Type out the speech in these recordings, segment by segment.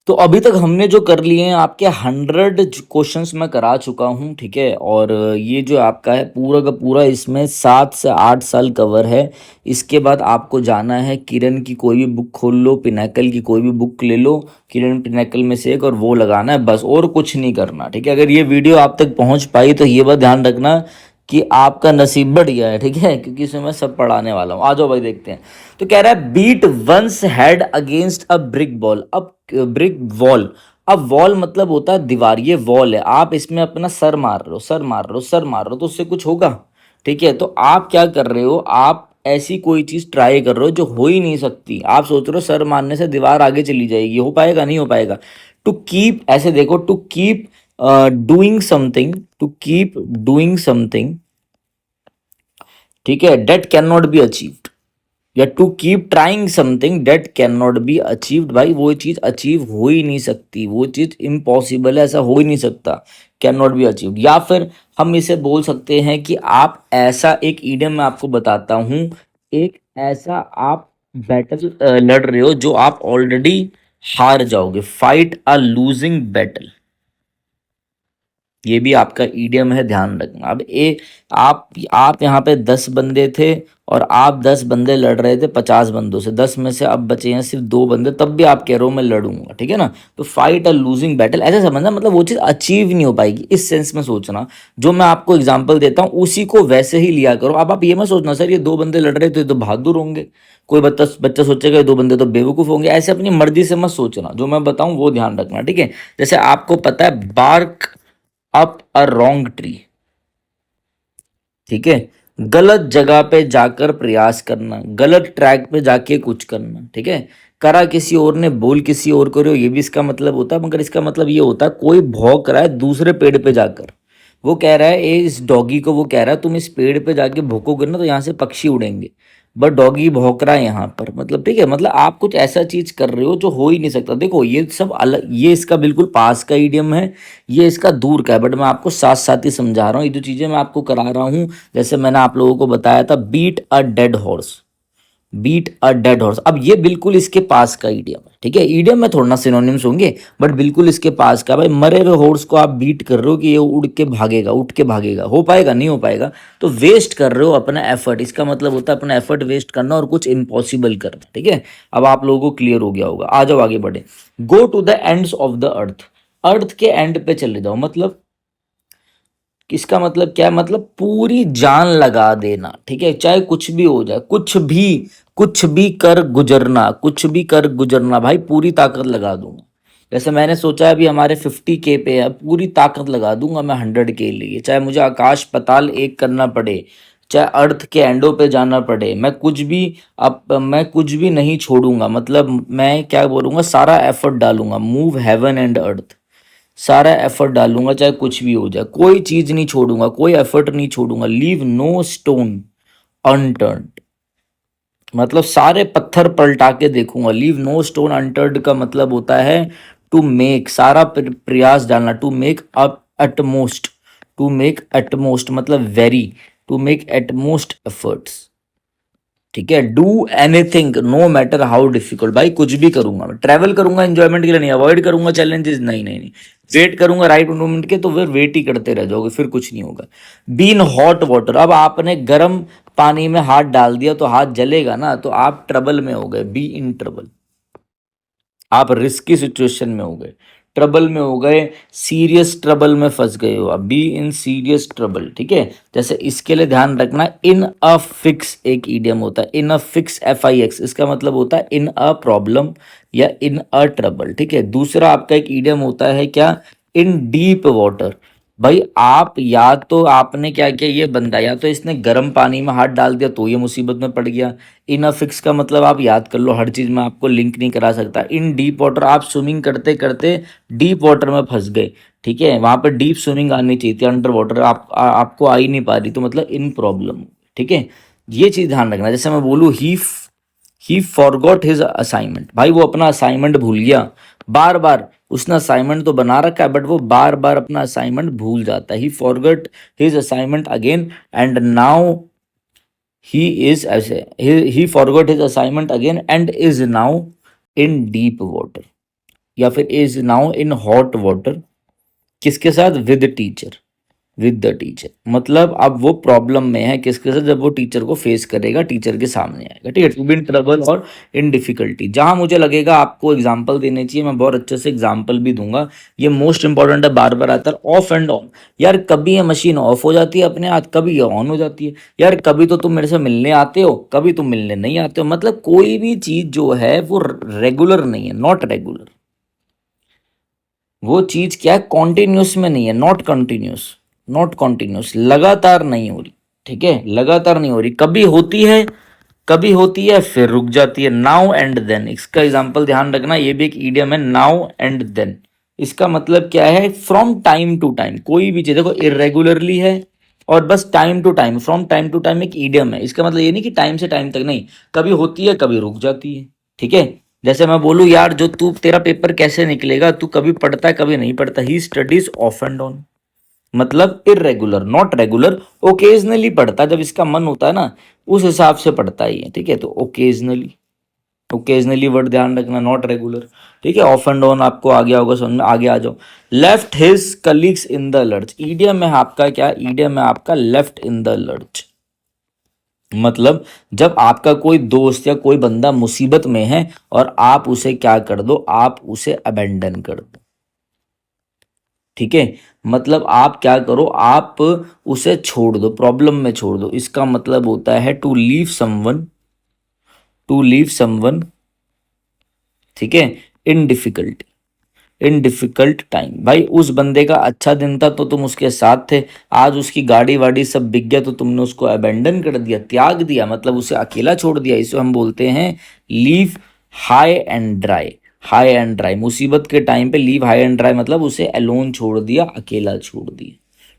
तो अभी तक हमने जो कर लिए हैं आपके 100 क्वेश्चंस मैं करा चुका हूँ, ठीक है। और ये जो आपका है पूरा का पूरा, इसमें 7 से 8 साल कवर है। इसके बाद आपको जाना है किरण की कोई भी बुक खोल लो, पिनाकल की कोई भी बुक ले लो, किरण पिनाकल में से एक, और वो लगाना है बस, और कुछ नहीं करना, ठीक है। अगर ये वीडियो आप तक पहुँच पाई तो ये बात ध्यान रखना कि आपका नसीब बढ़िया है, ठीक है, क्योंकि इसमें मैं सब पढ़ाने वाला हूँ। आ जाओ भाई देखते हैं। तो कह रहा है beat one's head against a brick wall. अब ब्रिक वॉल, अब वॉल मतलब होता है दीवार, ये वॉल है, आप इसमें अपना सर मार रहे हो, सर मार रहे हो, सर मार रहे हो, तो उससे कुछ होगा, ठीक है। तो आप क्या कर रहे हो, आप ऐसी कोई चीज ट्राई कर रहे हो जो हो ही नहीं सकती। आप सोच रहे हो सर मारने से दीवार आगे चली जाएगी, हो पाएगा, नहीं हो पाएगा। टू कीप, ऐसे देखो, to keep doing something, to keep doing something, ठीक है, that can not be achieved, या to keep trying something that can not be achieved. भाई वो चीज अचीव हो ही नहीं सकती, वो चीज इम्पॉसिबल है, ऐसा हो ही नहीं सकता, कैन नॉट बी अचीव्ड। या फिर हम इसे बोल सकते हैं कि आप ऐसा एक ईडियम मैं आपको बताता हूं, एक ऐसा आप बैटल लड़ रहे हो जो आप ऑलरेडी हार जाओगे, फाइट अ लूजिंग बैटल, ये भी आपका ईडियम है, ध्यान रखना। अब ए आप यहाँ पे 10 बंदे थे और आप 10 बंदे लड़ रहे थे 50 बंदों से, 10 में से अब बचे हैं सिर्फ 2 बंदे, तब भी आप कह रहे हो मैं लड़ूंगा, ठीक है ना। तो फाइट अ लूजिंग बैटल ऐसे समझना, मतलब वो चीज़ अचीव नहीं हो पाएगी, इस सेंस में सोचना। जो मैं आपको एग्जाम्पल देता हूँ उसी को वैसे ही लिया करो। अब आप ये मत सोचना सर ये 2 बंदे लड़ रहे थे तो बहादुर होंगे, कोई बच्चा बच्चा सोचेगा ये 2 बंदे तो बेवकूफ़ होंगे, ऐसे अपनी मर्जी से मत सोचना। जो मैं बताऊं वो ध्यान रखना, ठीक है। जैसे आपको पता है bark up a wrong tree, ठीक है, गलत जगह पे जाकर प्रयास करना, गलत ट्रैक पे जाके कुछ करना, ठीक है। करा किसी और ने, बोल किसी और को रहे हो, ये भी इसका मतलब होता है, मगर इसका मतलब ये होता है कोई भौंक रहा है दूसरे पेड़ पे जाकर, वो कह रहा है इस डॉगी को, वो कह रहा है तुम इस पेड़ पे जाके भौंकोगे ना तो यहाँ से पक्षी उड़ेंगे, बट डॉगी भौंक रहा है यहाँ पर, मतलब ठीक है, मतलब आप कुछ ऐसा चीज कर रहे हो जो हो ही नहीं सकता। देखो ये सब अलग, ये इसका बिल्कुल पास का इडियम है, ये इसका दूर का है, बट मैं आपको साथ साथ ही समझा रहा हूँ। ये जो चीजें मैं आपको करा रहा हूँ, जैसे मैंने आप लोगों को बताया था beat a dead horse, beat a dead horse, अब ये बिल्कुल इसके पास का ईडियम है, ठीक है। ईडियम में थोड़ा ना सिनोनिम्स होंगे, बट बिल्कुल इसके पास का। भाई मरे हुए हॉर्स को आप बीट कर रहे हो कि ये उड़ के भागेगा, उठ के भागेगा, हो पाएगा, नहीं हो पाएगा, तो वेस्ट कर रहे हो अपना एफर्ट। इसका मतलब होता है अपना एफर्ट वेस्ट करना और कुछ इम्पॉसिबल करना, ठीक है। अब आप लोगों को क्लियर हो गया होगा, आ जाओ आगे बढ़े। Go to the ends of the earth, earth के एंड पे चले जाओ, मतलब इसका मतलब क्या है, मतलब पूरी जान लगा देना, ठीक है, चाहे कुछ भी हो जाए, कुछ भी कर गुजरना, कुछ भी कर गुजरना, भाई पूरी ताकत लगा दूंगा। जैसे मैंने सोचा है अभी हमारे 50K पे है, पूरी ताकत लगा दूंगा मैं 100 के लिए, चाहे मुझे आकाश पताल एक करना पड़े, चाहे अर्थ के एंडों पे जाना पड़े, मैं कुछ भी, अब मैं कुछ भी नहीं छोड़ूंगा, मतलब मैं क्या बोलूंगा, सारा एफर्ट डालूंगा, मूव हेवन एंड अर्थ, सारा एफर्ट डालूंगा चाहे कुछ भी हो जाए, कोई चीज नहीं छोड़ूंगा, कोई एफर्ट नहीं छोड़ूंगा, लीव नो स्टोन अनटर्न्ड, मतलब सारे पत्थर पलटा के देखूंगा। लीव नो स्टोन अनटर्न्ड का मतलब होता है टू मेक, सारा प्रयास डालना, to make up utmost, to make utmost मतलब very, to make utmost efforts, ठीक है। Do anything no matter how difficult, भाई कुछ भी करूंगा, मैं ट्रैवल करूंगा एंजॉयमेंट के लिए, नहीं अवॉइड करूंगा चैलेंजेस, नहीं नहीं नहीं, वेट करूंगा राइट मोमेंट के, तो फिर वेट ही करते रह जाओगे, फिर कुछ नहीं होगा। बीन हॉट वाटर, अब आपने गर्म पानी में हाथ डाल दिया तो हाथ जलेगा ना, तो आप ट्रबल में हो गए, बी इन ट्रबल, आप रिस्की सिचुएशन में हो गए, ट्रबल में हो गए, सीरियस ट्रबल में फंस गए हो, अब बी इन सीरियस ट्रबल, ठीक है। जैसे इसके लिए ध्यान रखना, इन अ फिक्स एक ईडियम होता है, इन अ फिक्स FIX, इसका मतलब होता है इन अ प्रॉब्लम या इन अ ट्रबल, ठीक है। दूसरा आपका एक ईडियम होता है क्या, इन डीप वाटर, भाई आप या तो आपने क्या किया, ये बंदा या तो इसने गर्म पानी में हाथ डाल दिया तो ये मुसीबत में पड़ गया। इन फिक्स का मतलब आप याद कर लो, हर चीज में आपको लिंक नहीं करा सकता। इन डीप वाटर, आप स्विमिंग करते करते डीप वाटर में फंस गए, ठीक है, वहां पर डीप स्विमिंग आनी चाहिए थी, अंडर वाटर आपको आ ही नहीं पा रही, तो मतलब इन प्रॉब्लम, ठीक है। ये चीज ध्यान रखना। जैसे मैं बोलूँ ही फॉरगॉट हिज असाइनमेंट, भाई वो अपना असाइनमेंट भूल गया, बार बार उसने असाइनमेंट तो बना रखा है बट वो बार बार अपना असाइनमेंट भूल जाता है। He forgot his assignment again and now he is, ऐसे ही forgot his assignment again and is now in deep water, या फिर is now in hot water, किसके साथ, with teacher, with the teacher. मतलब अब वो प्रॉब्लम में है किसके साथ, जब वो टीचर को फेस करेगा, टीचर के सामने आएगा, ठीक है। टू बी इन ट्रबल और इन डिफिकल्टी। जहां मुझे लगेगा आपको एग्जाम्पल देने चाहिए, मैं बहुत अच्छे से एग्जाम्पल भी दूंगा। ये मोस्ट इंपॉर्टेंट है, बार बार आता है, ऑफ एंड ऑन। यार कभी ये मशीन ऑफ हो जाती है अपने हाथ, कभी ये ऑन हो जाती है। यार कभी तो तुम मेरे से मिलने आते हो, कभी तुम मिलने नहीं आते हो। मतलब कोई भी चीज जो है वो रेगुलर नहीं है, नॉट रेगुलर। वो चीज क्या है, कॉन्टिन्यूस में नहीं है, नॉट कंटिन्यूस, नॉट कॉन्टिन्यूस, लगातार नहीं हो रही, ठीक है, लगातार नहीं हो रही, कभी होती है, कभी होती है फिर रुक जाती है। नाउ एंड देन, इसका एग्जांपल ध्यान रखना, ये भी एक ईडियम है, नाउ एंड देन। इसका मतलब क्या है, फ्रॉम टाइम टू टाइम। कोई भी चीज देखो इरेगुलरली है और बस time to time, from time to time एक ईडियम है। इसका मतलब ये नहीं कि टाइम से टाइम तक, नहीं, कभी होती है कभी रुक जाती है, ठीक है। जैसे मैं बोलूँ यार जो तू, तेरा पेपर कैसे निकलेगा, तू कभी पढ़ता है कभी नहीं पढ़ता, he studies of and on. मतलब इरेगुलर, नॉट रेगुलर, ओकेजनली पढ़ता है, जब इसका मन होता है ना उस हिसाब से पढ़ता ही है, ठीक है। तो ओकेजनली, ओकेजनली वर्ड ध्यान रखना, नॉट रेगुलर, ठीक है। ऑफ एंड ऑन आपको आ गया होगा समझ में, आगे आ जाओ। Left his colleagues in the lurch, idiom है आपका क्या, ईडियम है आपका लेफ्ट इन द लर्च। मतलब जब आपका कोई दोस्त या कोई बंदा मुसीबत में है और आप उसे क्या कर दो, आप उसे अबेंडन कर दो, ठीक है। मतलब आप क्या करो, आप उसे छोड़ दो, प्रॉब्लम में छोड़ दो। इसका मतलब होता है to leave someone, to leave someone, ठीक है, in difficulty, in difficult time. भाई उस बंदे का अच्छा दिन था तो तुम उसके साथ थे, आज उसकी गाड़ी वाड़ी सब बिक गया तो तुमने उसको अबेंडन कर दिया, त्याग दिया, मतलब उसे अकेला छोड़ दिया। इसे हम बोलते हैं leave high and dry. High and dry, मुसीबत के टाइम पे लीव हाई एंड ड्राई, मतलब उसे अलोन छोड़ दिया, अकेला छोड़ दिया,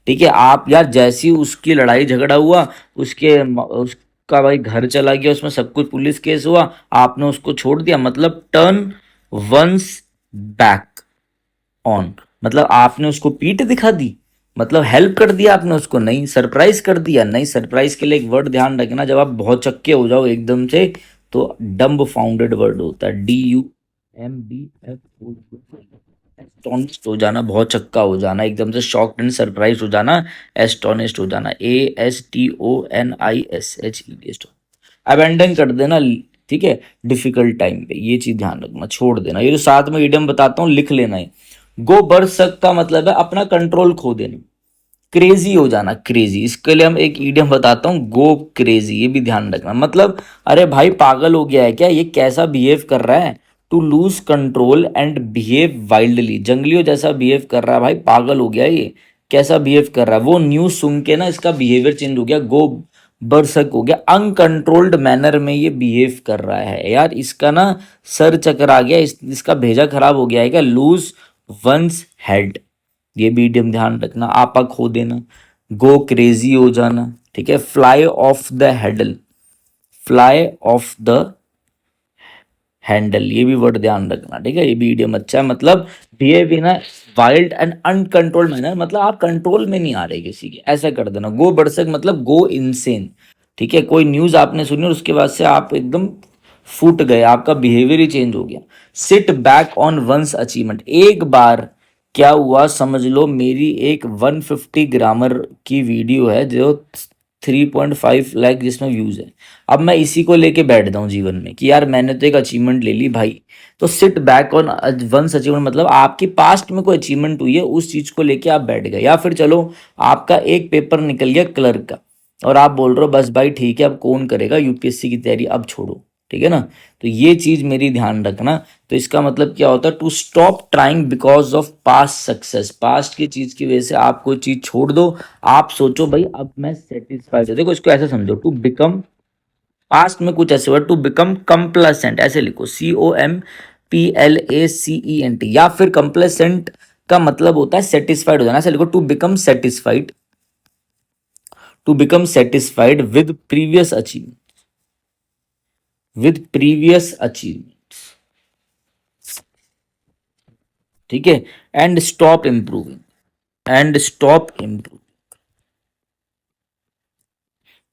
ठीक है। आप यार जैसी उसकी लड़ाई झगड़ा हुआ, उसका भाई घर चला गया, उसमें सब कुछ पुलिस केस हुआ, आपने उसको छोड़ दिया, मतलब टर्न वंस बैक ऑन। मतलब आपने उसको पीठ दिखा दी, मतलब हेल्प कर दिया आपने उसको, नहीं सरप्राइज कर दिया। नहीं, सरप्राइज के लिए एक वर्ड ध्यान रखना, जब आप बहुत चक्के हो जाओ एकदम से तो डम्ब फाउंडेड वर्ड होता है, DUMB, एस्टोनिश्ड हो जाना, बहुत चक्का हो जाना, एकदम से शॉक्ड एंड सरप्राइज हो जाना, एस्टोनिश्ड हो जाना, ASTONISHED, अबेंडन कर देना, ठीक है, डिफिकल्ट टाइम पे। ये चीज ध्यान रखना, छोड़ देना। ये जो साथ में इडियम बताता हूँ लिख लेना है। गो बरसक का मतलब है अपना कंट्रोल खो देना, क्रेजी हो जाना, क्रेजी। इसके लिए हम एक इडियम बताता हूँ, गो क्रेजी, ये भी ध्यान रखना। मतलब अरे भाई पागल हो गया है क्या, ये कैसा बिहेव कर रहा है। To lose control and behave wildly, जंगलियों जैसा बिहेव कर रहा है, भाई पागल हो गया है ये, कैसा बिहेव कर रहा है। वो न्यूज सुन के ना इसका बिहेवियर चेंज हो गया, गो बरसक हो गया, अनकंट्रोल्ड मैनर में ये बिहेव कर रहा है। यार इसका ना सर चकरा गया, इसका भेजा खराब हो गया है क्या, लूज वंस हेड, ये भी इडियम ध्यान रखना। आपा खो देना, गो क्रेजी हो जाना, ठीक है। Fly of the handle, fly of the handle, ये भी वर्ड ध्यान रखना, ठीक है। ये भी इडियम अच्छा है, मतलब behave in a wild and uncontrolled manner, मतलब आप कंट्रोल में नहीं आ रहे किसी के, ऐसा कर देना। गो बरसक मतलब गो इनसेन, ठीक है। कोई न्यूज आपने सुनी और उसके बाद से आप एकदम फूट गए, आपका बिहेवियर ही चेंज हो गया। Sit back on one's achievement, एक बार क्या हुआ समझ लो, मेरी एक 150 ग्रामर की वीडियो है जो 3.5 लाख जिसमें व्यूज है। अब मैं इसी को लेके बैठ जाऊं जीवन में कि यार मैंने तो एक अचीवमेंट ले ली भाई। तो sit back on one's achievement मतलब आपकी पास्ट में कोई अचीवमेंट हुई है, उस चीज को लेके आप बैठ गए। या फिर चलो आपका एक पेपर निकल गया क्लर्क का और आप बोल रहे हो बस भाई ठीक है अब कौन करेगा यूपीएससी की तैयारी, अब छोड़ो, ठीक है ना। तो ये चीज मेरी ध्यान रखना। तो इसका मतलब क्या होता है, to stop trying because of past success, past की चीज की वजह से आप कोई चीज छोड़ दो, आप सोचो भाई अब मैं सेटिस्फाइड हूं। देखो इसको ऐसे समझो, टू बिकम, पास्ट में कुछ ऐसे वर्ड, टू बिकम कंप्लेसेंट, ऐसे लिखो, COMPLACENT, या फिर कंप्लेसेंट का मतलब होता है सेटिस्फाइड हो जाना, ऐसे लिखो, to become satisfied, to become satisfied with previous achievement, with previous achievements, ठीक है। And stop improving, and stop improve,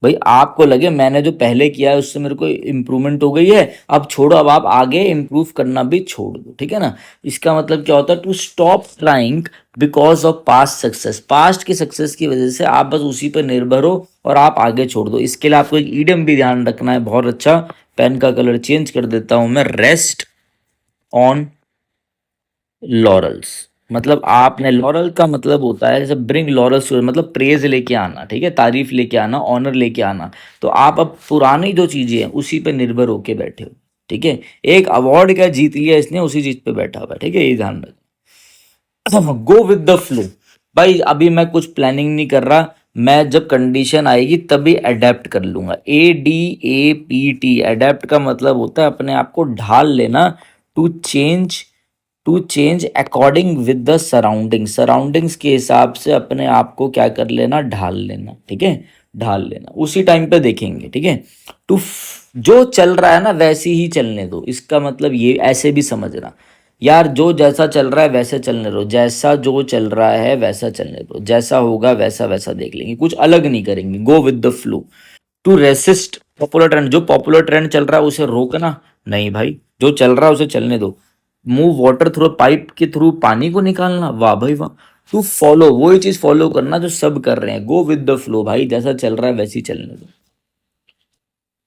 भाई आपको लगे मैंने जो पहले किया है उससे मेरे को इम्प्रूवमेंट हो गई है, अब छोड़ो, अब आप आगे इम्प्रूव करना भी छोड़ दो, ठीक है ना। इसका मतलब क्या होता है, to stop trying because of past success, past की सक्सेस की वजह से आप बस उसी पर निर्भर हो और आप आगे छोड़ दो। इसके लिए आपको एक ईडियम भी ध्यान रखना है, बहुत अच्छा। पेन का कलर चेंज कर देता हूं मैं, रेस्ट ऑन लॉरल्स। मतलब आपने, लॉरल का मतलब होता है जैसे ब्रिंग लॉरल्स, मतलब प्रेज लेके आना, ठीक है, तारीफ लेके आना, ऑनर लेके आना। तो आप अब पुरानी जो चीजें हैं उसी पे निर्भर होके बैठे हो, ठीक है। एक अवार्ड क्या जीत लिया इसने, उसी चीज पे बैठा हुआ है, ठीक है, ये ध्यान रखना। गो विद द फ्लो। भाई अभी मैं कुछ प्लानिंग नहीं कर रहा, मैं जब कंडीशन आएगी तभी अडेप्ट कर लूंगा। ADAPT, अडेप्ट का मतलब होता है अपने आप को ढाल लेना, to change, to change according with the surrounding, surroundings के हिसाब से अपने आप को क्या कर लेना, ढाल लेना, ठीक है, ढाल लेना। उसी टाइम पे देखेंगे, ठीक है। टू, जो चल रहा है ना वैसे ही चलने दो, इसका मतलब ये ऐसे भी समझना, यार जो जैसा चल रहा है वैसे चलने दो, जैसा जो चल रहा है वैसा चलने दो, जैसा होगा वैसा वैसा देख लेंगे, कुछ अलग नहीं करेंगे। Go with the flow. To resist popular trend, जो पॉपुलर ट्रेंड चल रहा है उसे रोकना नहीं भाई, जो चल रहा है उसे चलने दो। मूव वाटर थ्रू पाइप के थ्रू पानी को निकालना, वाह भाई वाह। टू फॉलो, वही चीज फॉलो करना जो सब कर रहे हैं। गो विद द फ्लो, भाई जैसा चल रहा है वैसे ही चलने दो,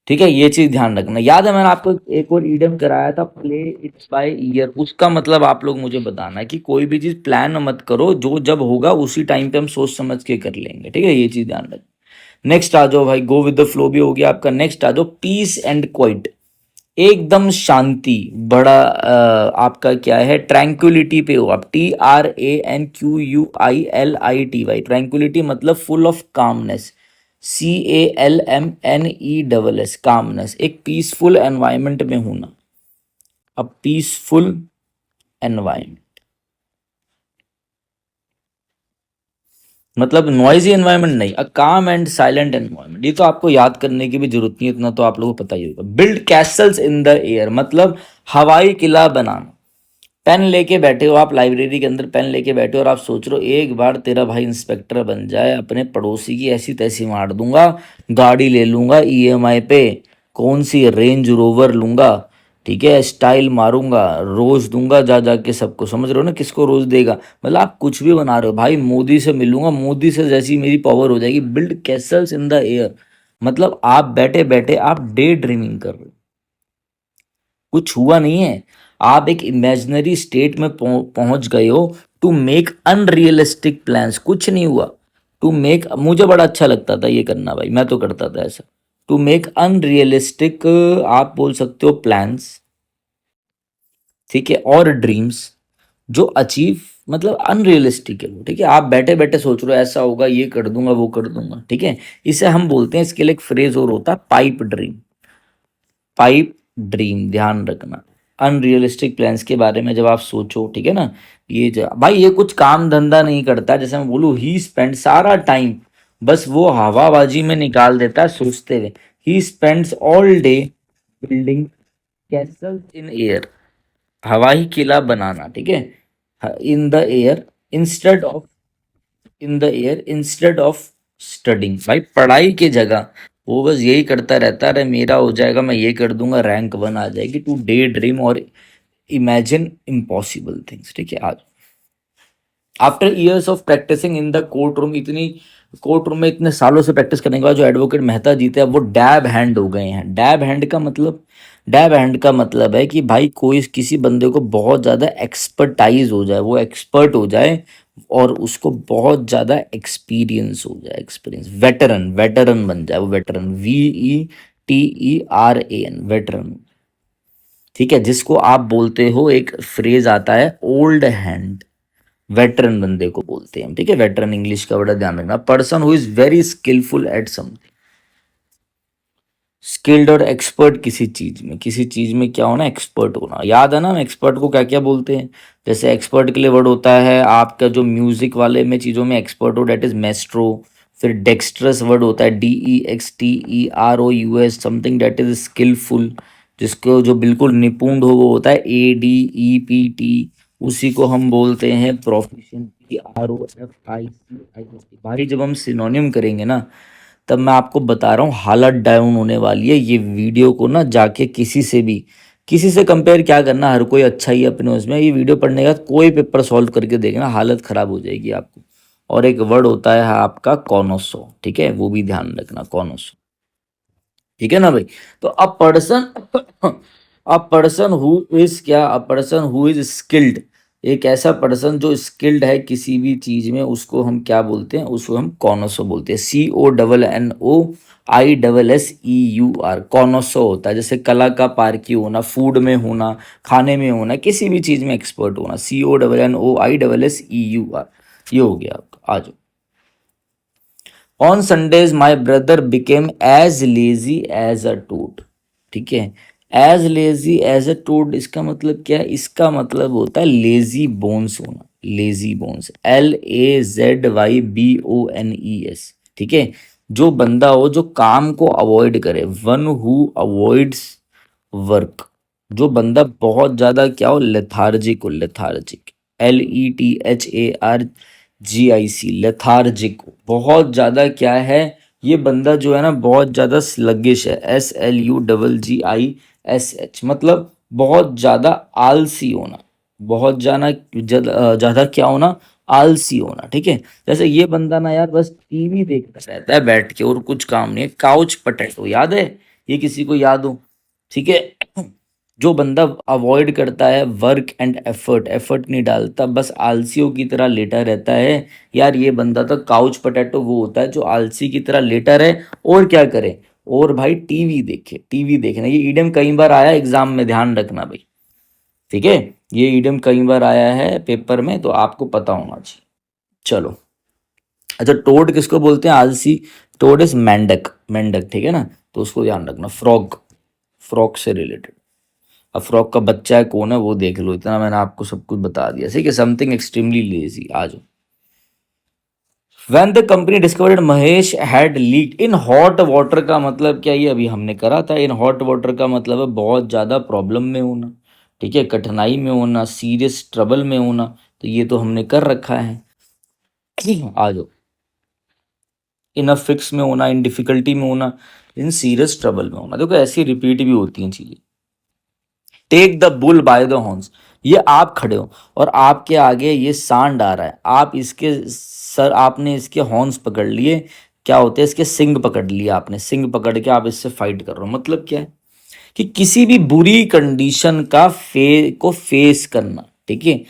ठीक है। ये चीज ध्यान रखना। याद है मैंने आपको एक और ईडियम कराया था, प्ले इट्स बाय ईयर, उसका मतलब आप लोग मुझे बताना है कि कोई भी चीज प्लान मत करो, जो जब होगा उसी टाइम पे हम सोच समझ के कर लेंगे, ठीक है, ये चीज ध्यान रखना। नेक्स्ट आ जाओ भाई, गो विद द फ्लो भी हो गया आपका। नेक्स्ट आ जाओ, पीस एंड क्वाइट, एकदम शांति। बड़ा आपका क्या है, ट्रैंक्विलिटी पे हो आप, TRANQUILITY, ट्रैंक्विलिटी मतलब full of calmness, CALMNESS, calmness, एक पीसफुल एनवायरमेंट में होना। अब पीसफुल एनवायरमेंट मतलब नॉइजी एनवायरनमेंट नहीं, अ काम एंड साइलेंट एनवायरनमेंट। ये तो आपको याद करने की भी जरूरत नहीं है, इतना तो आप लोगों को पता ही होगा। Build Castle's in the air, मतलब हवाई किला बनाना। पेन लेके बैठे हो आप लाइब्रेरी के अंदर, पेन लेके बैठे हो और आप सोच रहे हो एक बार तेरा भाई इंस्पेक्टर बन जाए, अपने पड़ोसी की ऐसी तैसी मार दूंगा, गाड़ी ले लूंगा EMI पे, कौन सी रेंज रोवर लूंगा, ठीक है, स्टाइल मारूंगा, रोज दूंगा जा जा के सबको। समझ रहे हो ना, किसको रोज देगा, मतलब आप कुछ भी बना रहे हो भाई, मोदी से मिलूंगा, मोदी से जैसी मेरी पावर हो जाएगी। Build Castle's in the air, मतलब आप बैठे बैठे आप डे ड्रीमिंग कर रहे हो, कुछ हुआ नहीं है, आप एक इमेजिनरी स्टेट में पहुंच गए हो। टू मेक अनरियलिस्टिक प्लान्स, कुछ नहीं हुआ। टू मेक, मुझे बड़ा अच्छा लगता था ये करना भाई, मैं तो करता था ऐसा। टू मेक अनरियलिस्टिक, आप बोल सकते हो प्लान्स, ठीक है, और ड्रीम्स जो अचीव, मतलब अनरियलिस्टिक है वो, ठीक है। आप बैठे बैठे सोच रहे हो ऐसा होगा, ये कर दूंगा वो कर दूंगा, ठीक है। इसे हम बोलते हैं, इसके लिए एक फ्रेज और होता है, पाइप ड्रीम। पाइप ड्रीम, ध्यान रखना। अनरियलिस्टिक प्लान्स के बारे में जब आप सोचो, ठीक है ना, भाई ये कुछ काम धंधा नहीं करता, जैसे मैं बोलूँ ही स्पेंड सारा टाइम बस वो हवाबाजी में निकाल देता है सोचते हुए। He spends all day building Castle's in air, हवाई किला बनाना, ठीक है, in the air instead of, in the air instead of studying. भाई पढ़ाई की जगह वो बस यही करता रहता है, अरे मेरा हो जाएगा, मैं ये कर दूंगा, रैंक 1 आ जाएगी। टू डे ड्रीम और इमेजिन इम्पॉसिबल थिंग्स, ठीक है। आज after years of practising in the courtroom, इतनी कोर्ट रूम में इतने सालों से प्रैक्टिस करने के बाद जो एडवोकेट मेहता जीते हैं वो डैब हैंड हो गए हैं। डैब हैंड का मतलब, डैब हैंड का मतलब है कि भाई कोई किसी बंदे को बहुत ज़्यादा एक्सपर्टाइज हो जाए, वो एक्सपर्ट हो जाए और उसको बहुत ज़्यादा एक्सपीरियंस हो जाए, एक्सपीरियंस, वेटरन, वेटरन बन जाए वो, वेटरन, VETERAN, वेटरन, ठीक है। जिसको आप बोलते हो, एक फ्रेज आता है ओल्ड हैंड, वेटरन बंदे को बोलते हैं हम, ठीक है। वेटरन इंग्लिश का बड़ा ध्यान रखना, person who is very skilful at something, skilled और एक्सपर्ट किसी चीज में, किसी चीज में क्या होना, एक्सपर्ट होना। याद है ना हम एक्सपर्ट को क्या क्या बोलते हैं, जैसे एक्सपर्ट के लिए वर्ड होता है आपका, जो म्यूजिक वाले में चीजों में एक्सपर्ट हो डेट इज मेस्ट्रो। फिर डेक्स्ट्रस वर्ड होता है DEXTEROUS, something that is skilful, जिसको जो बिल्कुल निपुण हो वो होता है ADEPT, उसी को हम बोलते हैं प्रोफिशिएंट, PROFICIENT। भाई जब हम सिनोनिम करेंगे ना तब मैं आपको बता रहा हूँ हालत डाउन होने वाली है। ये वीडियो को ना जाके किसी से भी, किसी से कंपेयर क्या करना, हर कोई अच्छा ही अपने उसमें। ये वीडियो पढ़ने के बाद कोई पेपर सॉल्व करके देखना, हालत खराब हो जाएगी आपको। और एक वर्ड होता है आपका कॉनोसो, ठीक है, वो भी ध्यान रखना, कॉनोसो, ठीक है ना भाई। तो a person a person who is क्या, a person who is skilled, एक ऐसा पर्सन जो स्किल्ड है किसी भी चीज में, उसको हम क्या बोलते हैं, उसको हम कॉनोसो बोलते हैं। CONNOISSEUR, कॉनोसो होता है। जैसे कला का पारखी होना, फूड में होना, खाने में होना, किसी भी चीज में एक्सपर्ट होना, CONNOISSEUR, ये हो गया आपका। आ जाओ। On Sundays my brother became as lazy as a toad, ठीक है। As lazy as a toad, इसका मतलब क्या है, इसका मतलब होता है लेजी बोन्स होना, लेजी बोन्स, LAZYBONES, ठीक है। जो बंदा हो जो काम को अवॉइड करे, वन हु अवॉइड्स वर्क, जो बंदा बहुत ज्यादा क्या हो, लेथार्जिक हो, लेथार्जिक, LETHARGIC, लेथार्जिक, बहुत ज्यादा क्या है, ये बंदा जो है ना बहुत ज्यादा स्लगिश है, SLUGGISH, मतलब बहुत ज्यादा आलसी होना, बहुत ज्यादा ज्यादा क्या होना, आलसी होना, ठीक है। जैसे ये बंदा ना यार बस टीवी देखता रहता है बैठ के और कुछ काम नहीं है, काउच पटेटो, याद है, ये किसी को याद हो, ठीक है। जो बंदा अवॉइड करता है वर्क एंड एफर्ट, एफर्ट नहीं डालता, बस आलसियों की तरह लेटा रहता है, यार ये बंदा तो काउच पटेटो वो होता है जो आलसी की तरह लेटा रहे और क्या करे, और भाई टीवी देखे, टीवी देखना। ये ईडियम कई बार आया एग्जाम में, ध्यान रखना भाई, ठीक है। ये ईडियम कई बार आया है पेपर में, तो आपको पता होना चाहिए। चलो, अच्छा, टोड किसको बोलते हैं, आलसी, टोड इज मेंढक, मेंढक, ठीक है ना, तो उसको ध्यान रखना। फ्रॉग, फ्रॉग से रिलेटेड, अब फ्रॉग का बच्चा है कौन है वो देख लो, इतना मैंने आपको सब कुछ बता दिया, ठीक है। समथिंग एक्सट्रीमली लेजी, आ जाओ। When the company discovered Mahesh had leaked in hot water, का मतलब क्या, ये अभी हमने करा था। इन हॉट वाटर का मतलब है बहुत ज़्यादा प्रॉब्लम में होना, ठीक है, कठिनाई में होना, सीरियस ट्रबल में होना, तो ये तो हमने कर रखा है। आ जाओ। इन अ फिक्स में होना, इन डिफिकल्टी में होना, इन सीरियस ट्रबल में होना, देखो ऐसी रिपीट भी होती हैं चीज़ें। Take the bull by the horns, ये आप खड़े हो और आपके आगे ये सांड आ रहा है, आप इसके सर, आपने इसके हॉर्न्स पकड़ लिए, क्या होते हैं, इसके सिंग पकड़ लिए आपने, सिंग पकड़ के आप इससे फाइट कर रहे हो। मतलब क्या है कि किसी भी बुरी कंडीशन का को फेस करना, ठीक है।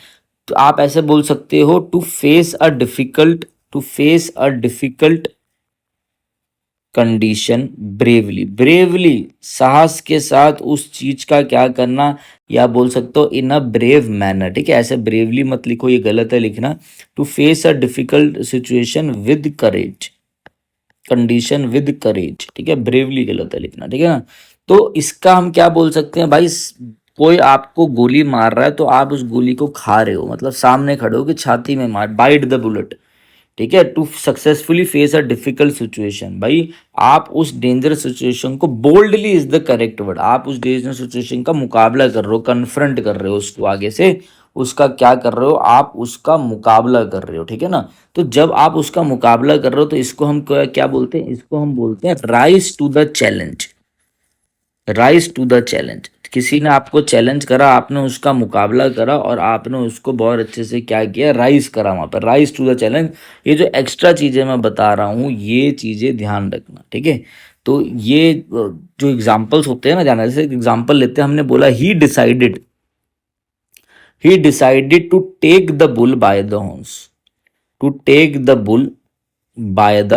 तो आप ऐसे बोल सकते हो, to face a difficult, to face a difficult condition bravely, bravely साहस के साथ उस चीज का क्या करना, या बोल सकते हो इन अ ब्रेव मैनर, ठीक है। ऐसे ब्रेवली मत लिखो, ये गलत है लिखना। To face a difficult situation with courage, condition with courage, ठीक है, ब्रेवली गलत है लिखना, ठीक है ना। तो इसका हम क्या बोल सकते हैं भाई, कोई आपको गोली मार रहा है तो आप उस गोली को खा रहे हो, मतलब सामने खड़े हो कि छाती में मार, बाइट द बुलेट, ठीक है। To successfully face a difficult situation, भाई आप उस डेंजरस सिचुएशन को, boldly is the correct word, आप उस डेंजरस सिचुएशन का मुकाबला कर रहे हो, कन्फ्रंट कर रहे हो उसको आगे से, उसका क्या कर रहे हो, आप उसका मुकाबला कर रहे हो, ठीक है ना। तो जब आप उसका मुकाबला कर रहे हो तो इसको हम क्या क्या बोलते हैं, इसको हम बोलते हैं rise to the challenge, rise to the challenge. किसी ने आपको चैलेंज करा, आपने उसका मुकाबला करा और आपने उसको बहुत अच्छे से क्या किया, राइज करा वहां पर, राइज टू द चैलेंज। ये जो एक्स्ट्रा चीजें मैं बता रहा हूँ ये चीजें ध्यान रखना, ठीक है। तो ये जो एग्जाम्पल्स होते हैं ना, ध्यान, जैसे एग्जाम्पल लेते हैं, हमने बोला he decided to take the bull by the horns, to take the bull by the,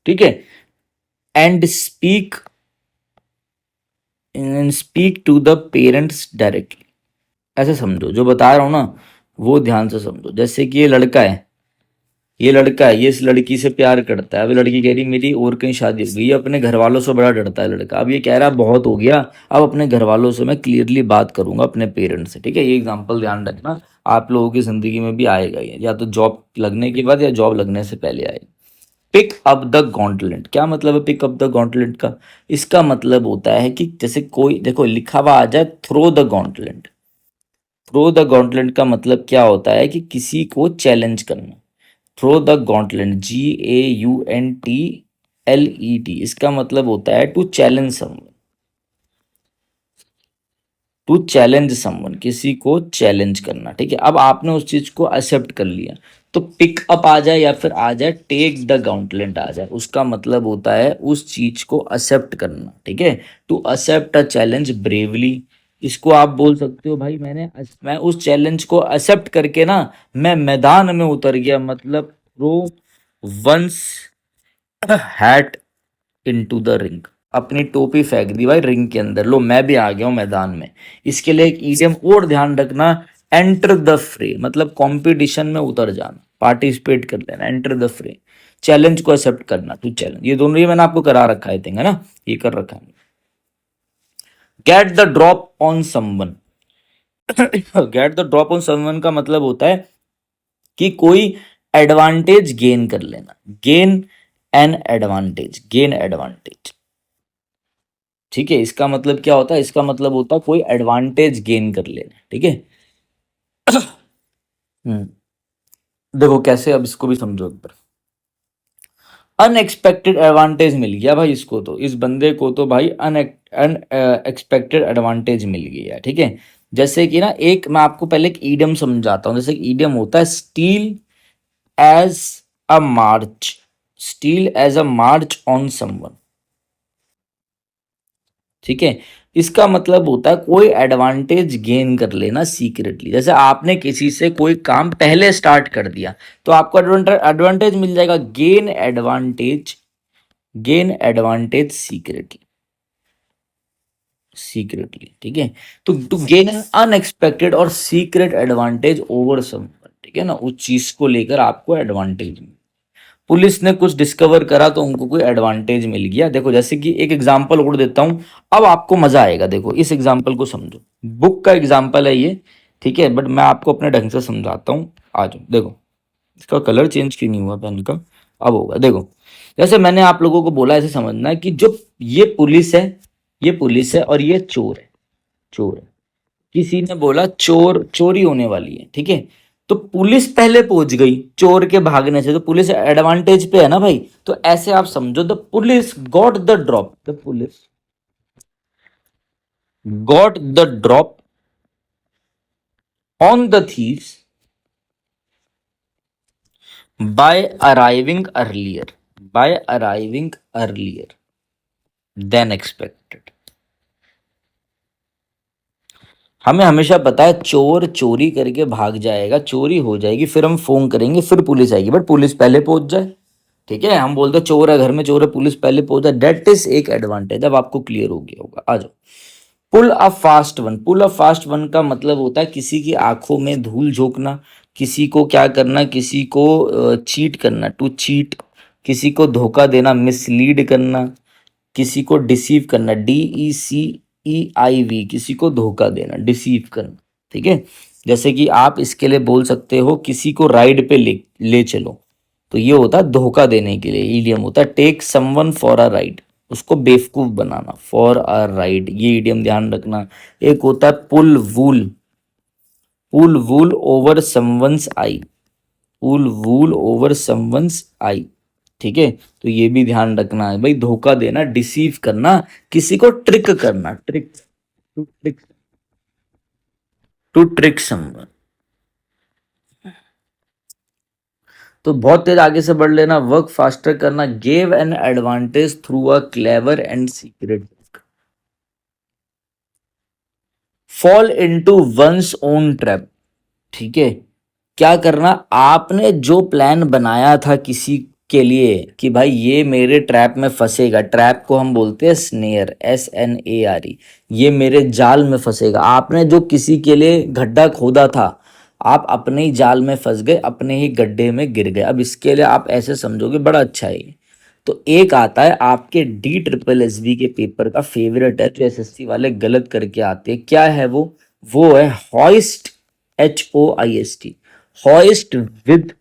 ठीक है, and speak to the parents directly. ऐसे समझो, जो बता रहा हूँ ना वो ध्यान से समझो। जैसे कि ये लड़का है, ये लड़का है, ये इस लड़की से प्यार करता है, अब लड़की कह रही मेरी और कहीं शादी हो गई, ये अपने घर वालों से बड़ा डरता है लड़का, अब ये कह रहा है बहुत हो गया, अब अपने घर वालों से मैं क्लियरली बात करूंगा, अपने पेरेंट्स से, ठीक है। ये एग्जांपल ध्यान रखना, आप लोगों की जिंदगी में भी आएगा ये, या तो जॉब लगने के बाद या जॉब लगने से पहले आएगा। पिक अप द गॉन्टलेट, क्या मतलब है पिक अप द गॉन्टलेट का, इसका मतलब होता है कि जैसे कोई, देखो लिखा हुआ आ जाए throw the gauntlet, throw the gauntlet का मतलब क्या होता है कि किसी को चैलेंज करना, थ्रो द गॉन्टलेट, GAUNTLET, इसका मतलब होता है to challenge someone, to challenge someone, किसी को चैलेंज करना। ठीक है, अब आपने उस चीज को एक्सेप्ट कर लिया, तो पिक अप आ जाए या फिर आ जाए टेक द गाउंटलेट आ जाए, उसका मतलब होता है उस चीज को एक्सेप्ट करना। ठीक है, to accept a challenge bravely, इसको आप बोल सकते हो भाई मैं उस चैलेंज को एक्सेप्ट करके ना मैं मैदान में उतर गया, मतलब throw one's hat into the ring, अपनी टोपी फेंक दी भाई रिंग के अंदर, लो मैं भी आ गया हूं मैदान में। इसके लिए एक ईडियम और ध्यान रखना, एंटर द फ्रे, मतलब कंपटीशन में उतर जाना, पार्टिसिपेट कर लेना, एंटर द फ्रे, चैलेंज को एक्सेप्ट करना, टू चैलेंज, ये दोनों ही मैंने आपको करा रखा है, थिंग है ना, ये कर रखा है। Get the drop on someone, get the drop on someone का मतलब होता है कि कोई एडवांटेज गेन कर लेना, gain an advantage, gain advantage. ठीक है, इसका मतलब क्या होता है, इसका मतलब होता है कोई एडवांटेज गेन कर लेना। ठीक है, हम्म, देखो कैसे, अब इसको भी समझो एक बार। अनएक्सपेक्टेड एडवांटेज मिल गया भाई इसको, तो इस बंदे को तो भाई अनएक्सपेक्टेड एडवांटेज मिल गया। ठीक है, जैसे कि ना एक मैं आपको पहले एक ईडियम समझाता हूँ, जैसे ईडियम होता है steal as a march, steal as a march on someone. ठीक है, इसका मतलब होता है कोई एडवांटेज गेन कर लेना सीक्रेटली, जैसे आपने किसी से कोई काम पहले स्टार्ट कर दिया तो आपको एडवांटेज मिल जाएगा, gain advantage, gain advantage secretly, secretly. ठीक है, तो टू गेन एन अनएक्सपेक्टेड और सीक्रेट एडवांटेज ओवर सम, ठीक है ना, उस चीज को लेकर आपको एडवांटेज। पुलिस ने कुछ डिस्कवर करा तो उनको कोई एडवांटेज मिल गया। देखो जैसे कि एक एग्जांपल और देता हूं, अब आपको मजा आएगा, देखो इस एग्जांपल को समझो, बुक का एग्जांपल है ये। ठीक है, बट मैं आपको अपने ढंग से समझाता हूँ, आ जाओ देखो। इसका कलर चेंज क्यों नहीं हुआ पेन का, अब होगा। देखो जैसे मैंने आप लोगों को बोला, ऐसे समझना है कि जो ये पुलिस है, ये पुलिस है और ये चोर है, चोर है। किसी ने बोला चोर चोरी होने वाली है, ठीक है, तो पुलिस पहले पहुंच गई चोर के भागने से, तो पुलिस एडवांटेज पे है ना भाई। तो ऐसे आप समझो, the police got the drop, the police got the drop on the thieves by arriving earlier, by arriving earlier than expected. हमें हमेशा पता है चोर चोरी करके भाग जाएगा, चोरी हो जाएगी, फिर हम फोन करेंगे, फिर पुलिस आएगी, बट पुलिस पहले पहुंच जाए। ठीक है, हम बोलते हैं चोर है घर में, चोर है, पुलिस पहले पहुंच जाए, डेट इज एक एडवांटेज। अब आपको क्लियर हो गया होगा, आ जाओ। Pull a fast one, pull a fast one का मतलब होता है किसी की आंखों में धूल झोंकना, किसी को क्या करना, किसी को चीट करना, टू चीट, किसी को धोखा देना, मिसलीड करना, किसी को डिसीव करना, DECEIV, किसी को धोखा देना, डिसीव करना। ठीक है, जैसे कि आप इसके लिए बोल सकते हो किसी को राइड पे ले ले चलो, तो ये होता है धोखा देने के लिए, ईडियम होता है take someone for a ride, उसको बेवकूफ बनाना, फॉर अ राइड, ये ईडियम ध्यान रखना। एक होता है pull wool, pull wool over someone's eye, pull wool over someone's eye. ठीक है, तो ये भी ध्यान रखना है भाई, धोखा देना, डिसीव करना, किसी को ट्रिक करना, trick, to trick, to trick someone. तो बहुत तेज आगे से बढ़ लेना, वर्क फास्टर करना, gave an advantage through a clever and secret, fall into one's own trap. ठीक है, क्या करना, आपने जो प्लान बनाया था किसी के लिए कि भाई ये मेरे ट्रैप में फंसेगा, ट्रैप को हम बोलते हैं स्नेयर, SNARE, ये मेरे जाल में फंसेगा, आपने जो किसी के लिए गड्ढा खोदा था, आप अपने ही जाल में फंस गए, अपने ही गड्ढे में गिर गए। अब इसके लिए आप ऐसे समझोगे बड़ा अच्छा है ये। तो एक आता है आपके DSSB के पेपर का फेवरेट है, जो SSC वाले गलत करके आते हैं, क्या है वो है hoist, HOIST, hoist with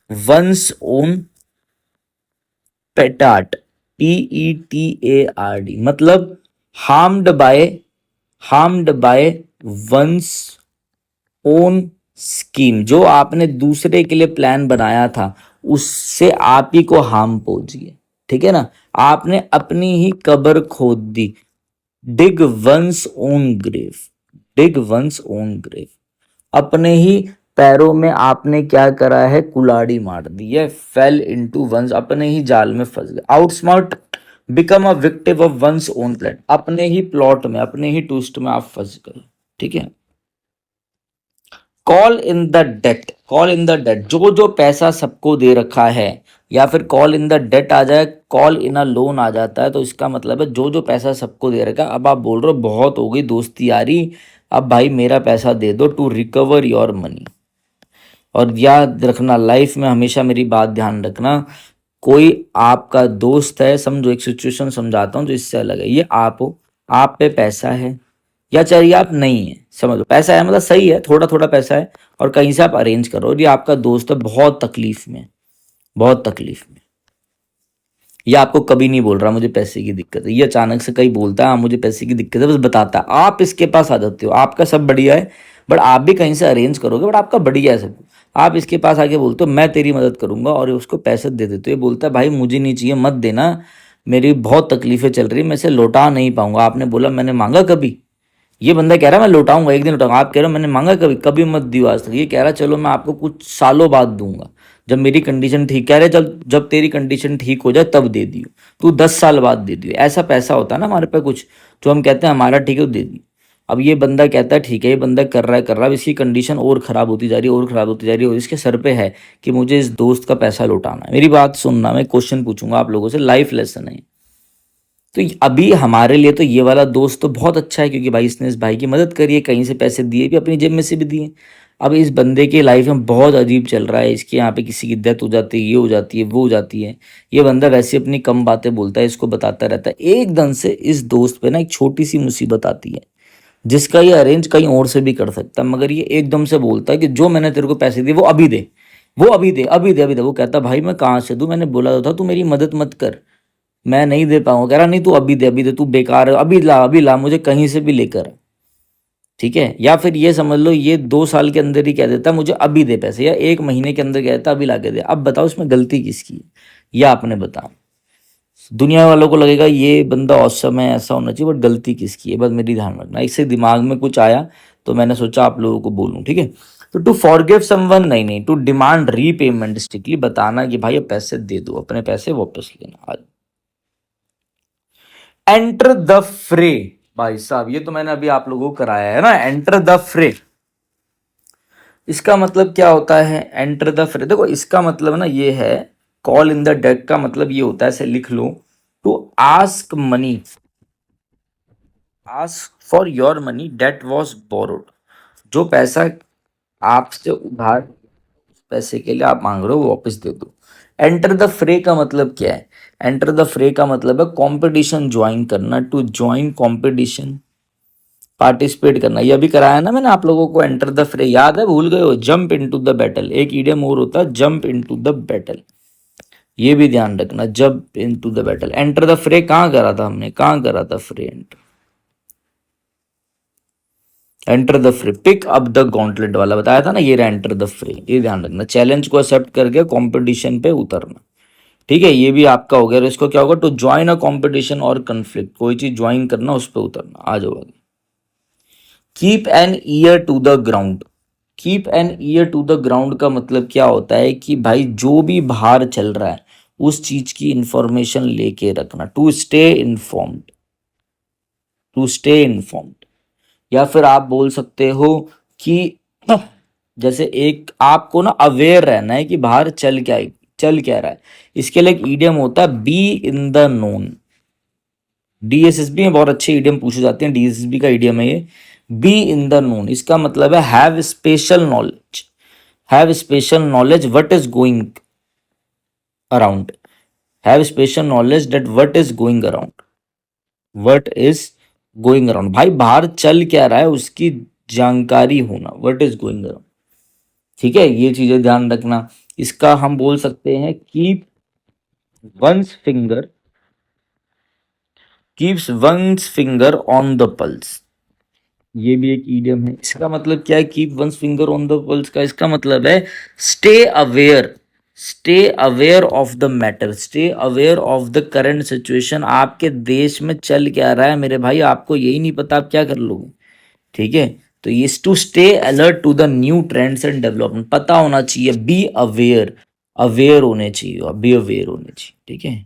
one's own petard, PETARD, मतलब harmed by, harmed by one's own scheme, जो आपने दूसरे के लिए प्लान बनाया था उससे आप ही को हार्म पहुंची है, ठीक है ना। आपने अपनी ही कब्र खोद दी। डिग वंस ओन ग्रेव, डिग वंस ओन ग्रेव, अपने ही पैरों में आपने क्या करा है, कुल्हाड़ी मार दी है। फेल इनटू वंस, अपने ही जाल में फंस गए। Outsmart, become a victim of once own plan, अपने ही प्लॉट में, अपने ही ट्विस्ट में आप फंस गए, ठीक है। Call in the debt, call in the debt, जो जो पैसा सबको दे रखा है, या फिर कॉल इन द डेट आ जाए, कॉल इन अ लोन आ जाता है, तो इसका मतलब है जो जो पैसा सबको दे रखा है। अब आप बोल रहे हो बहुत हो गई दोस्ती यारी, अब भाई मेरा पैसा दे दो टू रिकवर योर मनी। और याद रखना, लाइफ में हमेशा मेरी बात ध्यान रखना, कोई आपका दोस्त है, समझो एक सिचुएशन समझाता हूँ जो इससे अलग है। ये आप हो, आप पे पैसा है, या चाहिए आप नहीं है, समझ लो पैसा है मतलब सही है, थोड़ा थोड़ा पैसा है, और कहीं से आप अरेंज करो, और ये आपका दोस्त है बहुत तकलीफ में, बहुत तकलीफ में। ये आपको कभी नहीं बोल रहा मुझे पैसे की दिक्कत है, ये अचानक से कहीं बोलता है हाँ मुझे पैसे की दिक्कत है, बस बताता है। आप इसके पास आ जाते हो, आपका सब बढ़िया है, बट आप भी कहीं से अरेंज करोगे, बट आपका बढ़िया है सब। आप इसके पास आके बोलते हो मैं तेरी मदद करूंगा, और उसको पैसे दे देते हो। ये बोलता है भाई मुझे नहीं चाहिए, मत देना, मेरी बहुत तकलीफें चल रही है, मैं इसे लौटा नहीं पाऊंगा। आपने बोला मैंने मांगा कभी, ये बंदा कह रहा है मैं लौटाऊंगा, एक दिन लौटाऊंगा, आप कह रहे हो मैंने मांगा कभी, कभी मत दियो आज तक। ये कह रहा है चलो मैं आपको कुछ सालों बाद दूंगा, जब मेरी कंडीशन ठीक, कह रहे जब जब तेरी कंडीशन ठीक हो जाए तब दे दियो, तू 10 साल बाद दे दियो। ऐसा पैसा होता है ना हमारे पे कुछ, जो हम कहते हैं हमारा ठीक है, वो दे दियो। अब ये बंदा कहता है ठीक है, ये बंदा कर रहा है, अब इसकी कंडीशन और ख़राब होती जा रही है, और ख़राब होती जा रही है, और इसके सर पे है कि मुझे इस दोस्त का पैसा लौटाना है। मेरी बात सुनना, मैं क्वेश्चन पूछूंगा आप लोगों से, लाइफ लेसन है। तो अभी हमारे लिए तो ये वाला दोस्त तो बहुत अच्छा है, क्योंकि भाई इसने इस भाई की मदद करी है, कहीं से पैसे दिए भी, अपनी जेब में से भी दिए। अब इस बंदे की लाइफ में बहुत अजीब चल रहा है, इसके यहाँ पे किसी की डेथ हो जाती है, ये हो जाती है, वो हो जाती है। ये बंदा वैसे अपनी कम बातें बोलता है, इसको बताता रहता है। एकदम से इस दोस्त पे ना एक छोटी सी मुसीबत आती है, जिसका ये अरेंज कहीं और से भी कर सकता है, मगर ये एकदम से बोलता है कि जो मैंने तेरे को पैसे दिए वो अभी दे, वो अभी दे, अभी दे, अभी दे। वो कहता है भाई मैं कहाँ से दूँ, मैंने बोला तो था तू मेरी मदद मत कर, मैं नहीं दे पाऊंगा। कह रहा नहीं तू अभी दे, अभी दे, तू बेकार है, अभी ला, अभी ला, मुझे कहीं से भी लेकर आ। ठीक है, या फिर ये समझ लो ये 2 साल के अंदर ही कह देता मुझे अभी दे पैसे, या 1 महीने के अंदर कह देता अभी ला के दे। अब बताओ इसमें गलती किसकी है, या आपने बताओ। दुनिया वालों को लगेगा ये बंदा औसम है, ऐसा होना चाहिए, बट गलती किसकी है, बस मेरी ध्यान रखना। इससे दिमाग में कुछ आया तो मैंने सोचा आप लोगों को बोलूं, ठीक है। तो टू फॉरगिव समवन नहीं, नहीं, टू डिमांड रीपेमेंट, स्ट्रिक्टली बताना कि भाई अब पैसे दे दो, अपने पैसे वापस लेना। एंटर द फ्रे, भाई साहब ये तो मैंने अभी आप लोगों को कराया है ना, एंटर द फ्रे। इसका मतलब क्या होता है एंटर द फ्रे, देखो इसका मतलब ना ये है, कॉल इन द डेक का मतलब ये होता है, ऐसे लिख लो, to ask money, ask for your money that was borrowed, जो पैसा आपसे उधार, पैसे के लिए आप मांग रहे हो वो वापस दे दो। एंटर द फ्रे का मतलब क्या है, एंटर द फ्रे का मतलब है कंपटीशन ज्वाइन करना, टू ज्वाइन कंपटीशन, पार्टिसिपेट करना। ये अभी कराया ना मैंने आप लोगों को, एंटर द फ्रे, याद है, भूल गए हो। जंप इनटू द बैटल, एक ईडियम और होता है जंप इनटू द बैटल, ये भी ध्यान रखना, jump into the battle. Enter the fray कहाँ करा था हमने, कहाँ करा था fray, enter the fray, pick up the gauntlet वाला बताया था ना, ये रहा एंटर द फ्रे, ये ध्यान रखना। चैलेंज को एक्सेप्ट करके कंपटीशन पे उतरना, ठीक है, ये भी आपका हो गया। और इसको क्या होगा, टू ज्वाइन अ कंपटीशन और कन्फ्लिक्ट, कोई चीज ज्वाइन करना, उस पर उतरना। आ जाओ आगे। Keep an ear to the ground, keep an ear to the ground का मतलब क्या होता है कि भाई जो भी बाहर चल रहा है उस चीज की इंफॉर्मेशन लेके रखना, to stay informed, to stay informed. या फिर आप बोल सकते हो कि जैसे एक आपको ना अवेयर रहना है कि बाहर चल क्या रहा है। इसके लिए एक ईडियम होता है be in the known, DSSB में बहुत अच्छे ईडियम पूछे जाते हैं, डीएसएसबी का ईडियम है ये, बी इन द नोन। इसका मतलब है have special knowledge, have special knowledge what is going around, have special knowledge that what is going around, what is going around, भाई बाहर चल क्या रहा है उसकी जानकारी होना, व्हाट इज गोइंग अराउंड। ठीक है, ये चीजें ध्यान रखना। इसका हम बोल सकते हैं keep one's finger, keeps one's finger on the pulse, ये भी एक ईडियम है। इसका मतलब क्या है, keep one's finger on the pulse का इसका मतलब है stay aware, stay aware of the matter, stay aware of the current situation. आपके देश में चल क्या रहा है मेरे भाई, आपको यही नहीं पता आप क्या कर लोगे, ठीक है। तो ये to stay alert to the new trends and development, पता होना चाहिए, बी अवेयर, अवेयर होने चाहिए, बी अवेयर होने चाहिए, ठीक है।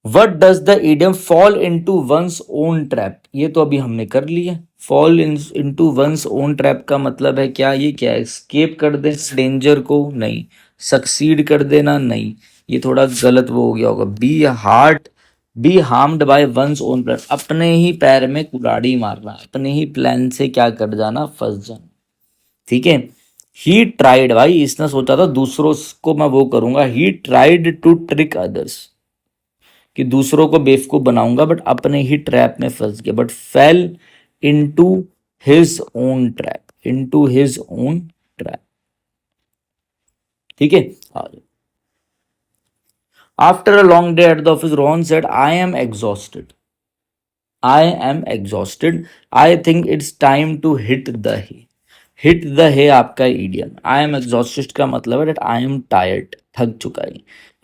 What does the idiom fall into one's own trap, ये तो अभी हमने कर लिया। Fall into one's own trap का मतलब है क्या, ये क्या है, स्केप कर दे डेंजर को, नहीं। सक्सीड कर देना, नहीं। ये थोड़ा गलत वो हो गया होगा। Be harmed by one's own plan, अपने ही पैर में कुल्हाड़ी मारना, अपने ही प्लान से क्या कर जाना, फंस जाना, ठीक है। ही ट्राइड, भाई इसने सोचा था दूसरों को मैं वो करूंगा, he tried to trick others, कि दूसरों को बेवकूफ बनाऊंगा, बट अपने ही ट्रैप में फंस गया, but fell into his own trap, into his own trap, ठीक है। After a long day at the office Rohan said I am exhausted, I am exhausted, I think it's time to hit the hay, hit the hay आपका idiom. I am exhausted का मतलब है that I am tired, थक चुका है,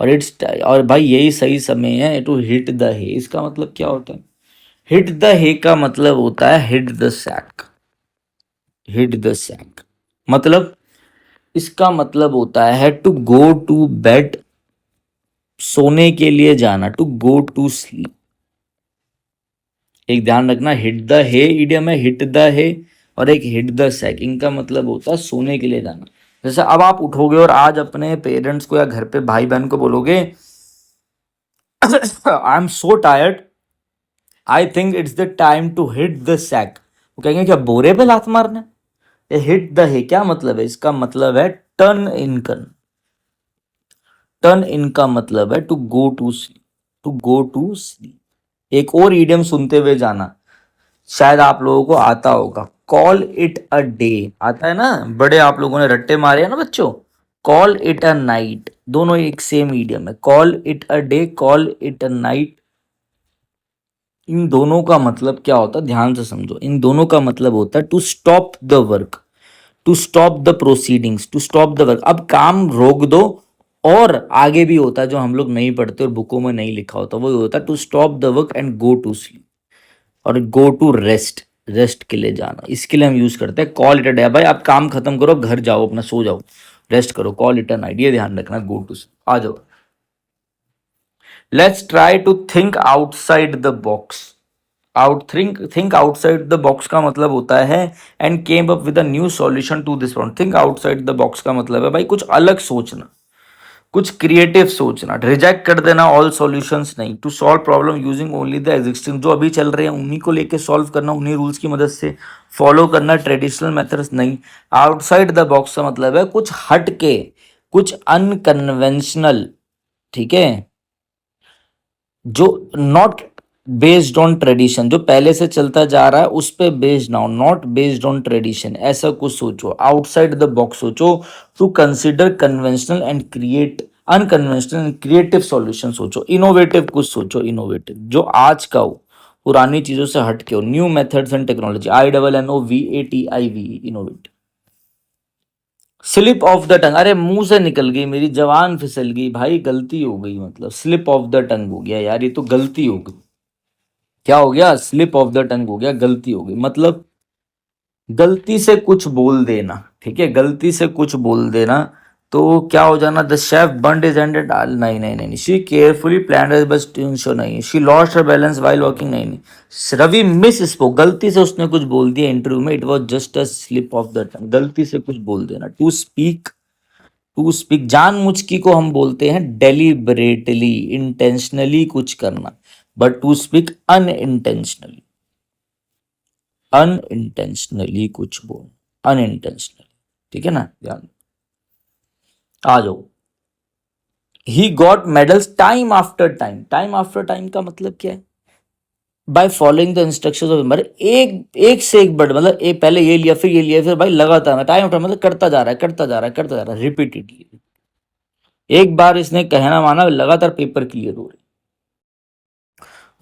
और it's, और भाई यही सही समय है टू हिट द हे। इसका मतलब क्या होता है, हिट द हे का मतलब होता है hit the sack, hit the sack मतलब, इसका मतलब होता है टू गो टू बेड, सोने के लिए जाना, टू गो टू स्लीप। एक ध्यान रखना, हिट द हे इडियम है, हिट द हे, और एक हिट द सैक, इनका मतलब होता है सोने के लिए जाना। जैसे अब आप उठोगे और आज अपने पेरेंट्स को या घर पे भाई बहन को बोलोगे I am so tired, I think it's the time to hit the sack, वो कहेंगे क्या बोरे पे लात मारने। ये हिट द है क्या मतलब है, इसका मतलब है टर्न इन कर, टर्न इन का मतलब है to go to sleep, to go to sleep. एक और ईडियम सुनते हुए जाना, शायद आप लोगों को आता होगा, कॉल इट अ डे, आता है ना, बड़े आप लोगों ने रट्टे मारे हैं ना बच्चों। कॉल इट अ नाइट, दोनों एक सेम ईडियम है, call it a day, call it a night. इन दोनों का मतलब क्या होता है, ध्यान से समझो, इन दोनों का मतलब होता है to stop the work, to stop the proceedings, to stop the work, अब काम रोक दो। और आगे भी होता है जो हम लोग नहीं पढ़ते और बुकों में नहीं लिखा होता, वो होता है to stop the work and go to sleep, और गो टू रेस्ट, रेस्ट के लिए जाना। इसके लिए हम यूज करते हैं कॉल इट अ डे, भाई आप काम खत्म करो, घर जाओ, अपना सो जाओ, रेस्ट करो, कॉल इट अ नाइट, ये ध्यान रखना, गो टू स्लीप। आ जाओ, let's try to think outside the box. Think outside the box का मतलब होता है and came up with a new solution to this problem. Think outside the box का मतलब है भाई कुछ अलग सोचना, कुछ क्रिएटिव सोचना, रिजेक्ट कर देना ऑल सॉल्यूशंस, नहीं। To solve problem using only the existing, जो अभी चल रहे हैं उन्हीं को लेके सॉल्व करना, उन्हीं रूल्स की मदद से फॉलो करना, ट्रेडिशनल मेथड्स नहीं। आउटसाइड द बॉक्स का मतलब है कुछ हट के, कुछ अनकन्वेंशनल, ठीक है, जो नॉट बेस्ड ऑन ट्रेडिशन, जो पहले से चलता जा रहा है उस पे बेस्ड ना हो, नॉट बेस्ड ऑन ट्रेडिशन, ऐसा कुछ सोचो, आउटसाइड द बॉक्स सोचो। To consider conventional and create unconventional and creative solution सोचो, इनोवेटिव कुछ सोचो, इनोवेटिव जो आज का हो, पुरानी चीजों से हट के हो, new methods and technology, INNOVATIV, innovative. Slip of the tongue, अरे मुंह से निकल गई, मेरी जवान फिसल गई भाई, गलती हो गई, मतलब स्लिप ऑफ द टंग हो गया यार, ये तो गलती हो गई। क्या हो गया, स्लिप ऑफ द टंग हो गया, गलती हो गई, मतलब गलती से कुछ बोल देना, ठीक है, गलती से कुछ बोल देना। तो क्या हो जाना, the chef burned his hand at all, नहीं नहीं नहीं, she carefully planned his best to ensure, नहीं। She lost her balance while walking, नहीं नहीं। रवि मिस स्पोक, गलती से उसने कुछ बोल दिया इंटरव्यू में, it was just a slip of the tongue, गलती से कुछ बोल देना। टू स्पीक, टू स्पीक जानबूझ की को हम बोलते हैं डेलिबरेटली, इंटेंशनली कुछ करना, but to speak unintentionally, unintentionally कुछ बोल, अनइंटेंशनली, ठीक है ना, ध्यान। आ जाओ, he got medals time after time, time after time का मतलब क्या है, by following the instructions of, मतलब एक एक से एक बड़, मतलब एक पहले ये लिया फिर ये लिया फिर भाई लगातार, टाइम आफ्टर मतलब करता जा रहा है, करता जा रहा है, करता जा रहा है, रिपीटेडली। एक बार इसने कहना माना, लगातार पेपर क्लियर हो रहे।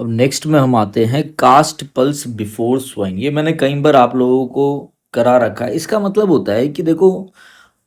अब नेक्स्ट में हम आते हैं कास्ट पल्स बिफोर स्वाइन। ये मैंने कई बार आप लोगों को करा रखा है। इसका मतलब होता है कि देखो,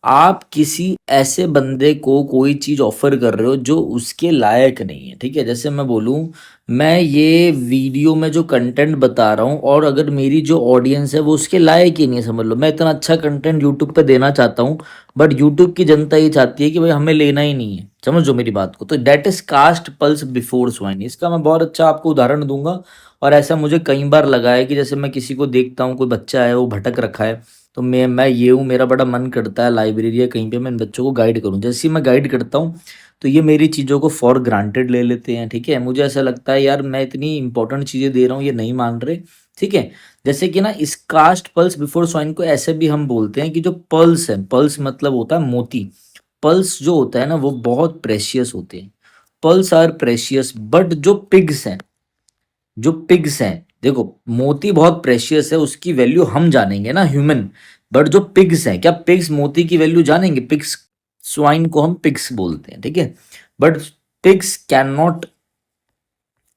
आप किसी ऐसे बंदे को कोई चीज ऑफर कर रहे हो जो उसके लायक नहीं है, ठीक है। जैसे मैं बोलूं, मैं ये वीडियो में जो कंटेंट बता रहा हूँ और अगर मेरी जो ऑडियंस है वो उसके लायक ही नहीं है, समझ लो मैं इतना अच्छा कंटेंट यूट्यूब पे देना चाहता हूँ, बट यूट्यूब की जनता ये चाहती है कि भाई हमें लेना ही नहीं है, समझो मेरी बात को। तो that is cast pearls before swine. इसका मैं बहुत अच्छा आपको उदाहरण दूंगा। और ऐसा मुझे कई बार लगा है कि जैसे मैं किसी को देखता हूँ, कोई बच्चा है वो भटक रखा है, तो मैं ये हूँ, मेरा बड़ा मन करता है लाइब्रेरी या कहीं पे मैं इन बच्चों को गाइड करूँ। जैसे ही मैं गाइड करता हूँ तो ये मेरी चीज़ों को फॉर ग्रांटेड ले लेते हैं, ठीक है। मुझे ऐसा लगता है यार मैं इतनी इंपॉर्टेंट चीज़ें दे रहा हूँ, ये नहीं मान रहे, ठीक है। जैसे कि ना, इस कास्ट पल्स बिफोर स्वाइन को ऐसे भी हम बोलते हैं कि जो पल्स है, पल्स मतलब होता है मोती। पल्स जो होता है ना वो बहुत प्रेशियस होते हैं। पल्स आर प्रेशियस, बट जो पिग्स हैं, जो पिग्स हैं, देखो मोती बहुत प्रेशियस है, उसकी वैल्यू हम जानेंगे ना ह्यूमन। बट जो पिग्स हैं, क्या पिग्स मोती की वैल्यू जानेंगे? पिग्स, स्वाइन को हम पिग्स बोलते हैं, ठीक है। But pigs can not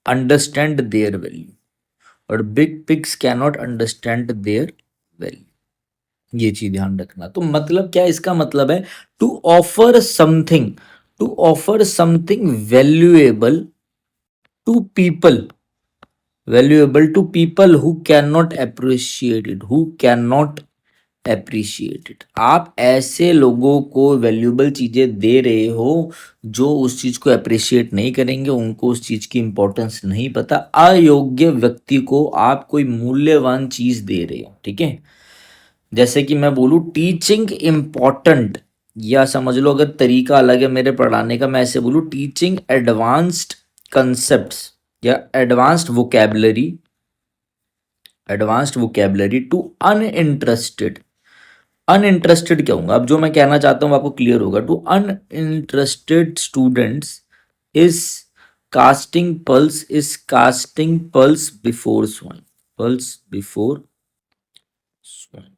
understand their value, और big pigs can not understand their value. ये चीज ध्यान रखना। तो मतलब क्या इसका मतलब है? To offer something, to offer something valuable to people, valuable to people who cannot appreciate it, who cannot appreciate it। आप ऐसे लोगों को वैल्यूएबल चीजें दे रहे हो जो उस चीज को अप्रिशिएट नहीं करेंगे, उनको उस चीज की इंपॉर्टेंस नहीं पता। अयोग्य व्यक्ति को आप कोई मूल्यवान चीज दे रहे हो, ठीक है। जैसे कि मैं बोलूँ टीचिंग इम्पॉर्टेंट, या समझ लो अगर तरीका अलग है मेरे पढ़ाने का, मैं ऐसे बोलूँ टीचिंग एडवांस्ड कंसेप्ट्स या advanced vocabulary, advanced vocabulary to uninterested. Uninterested क्या होगा? अब जो मैं कहना चाहता हूँ आपको क्लियर होगा। To uninterested students is casting pearls, is casting pearls before swine, pearls before swine,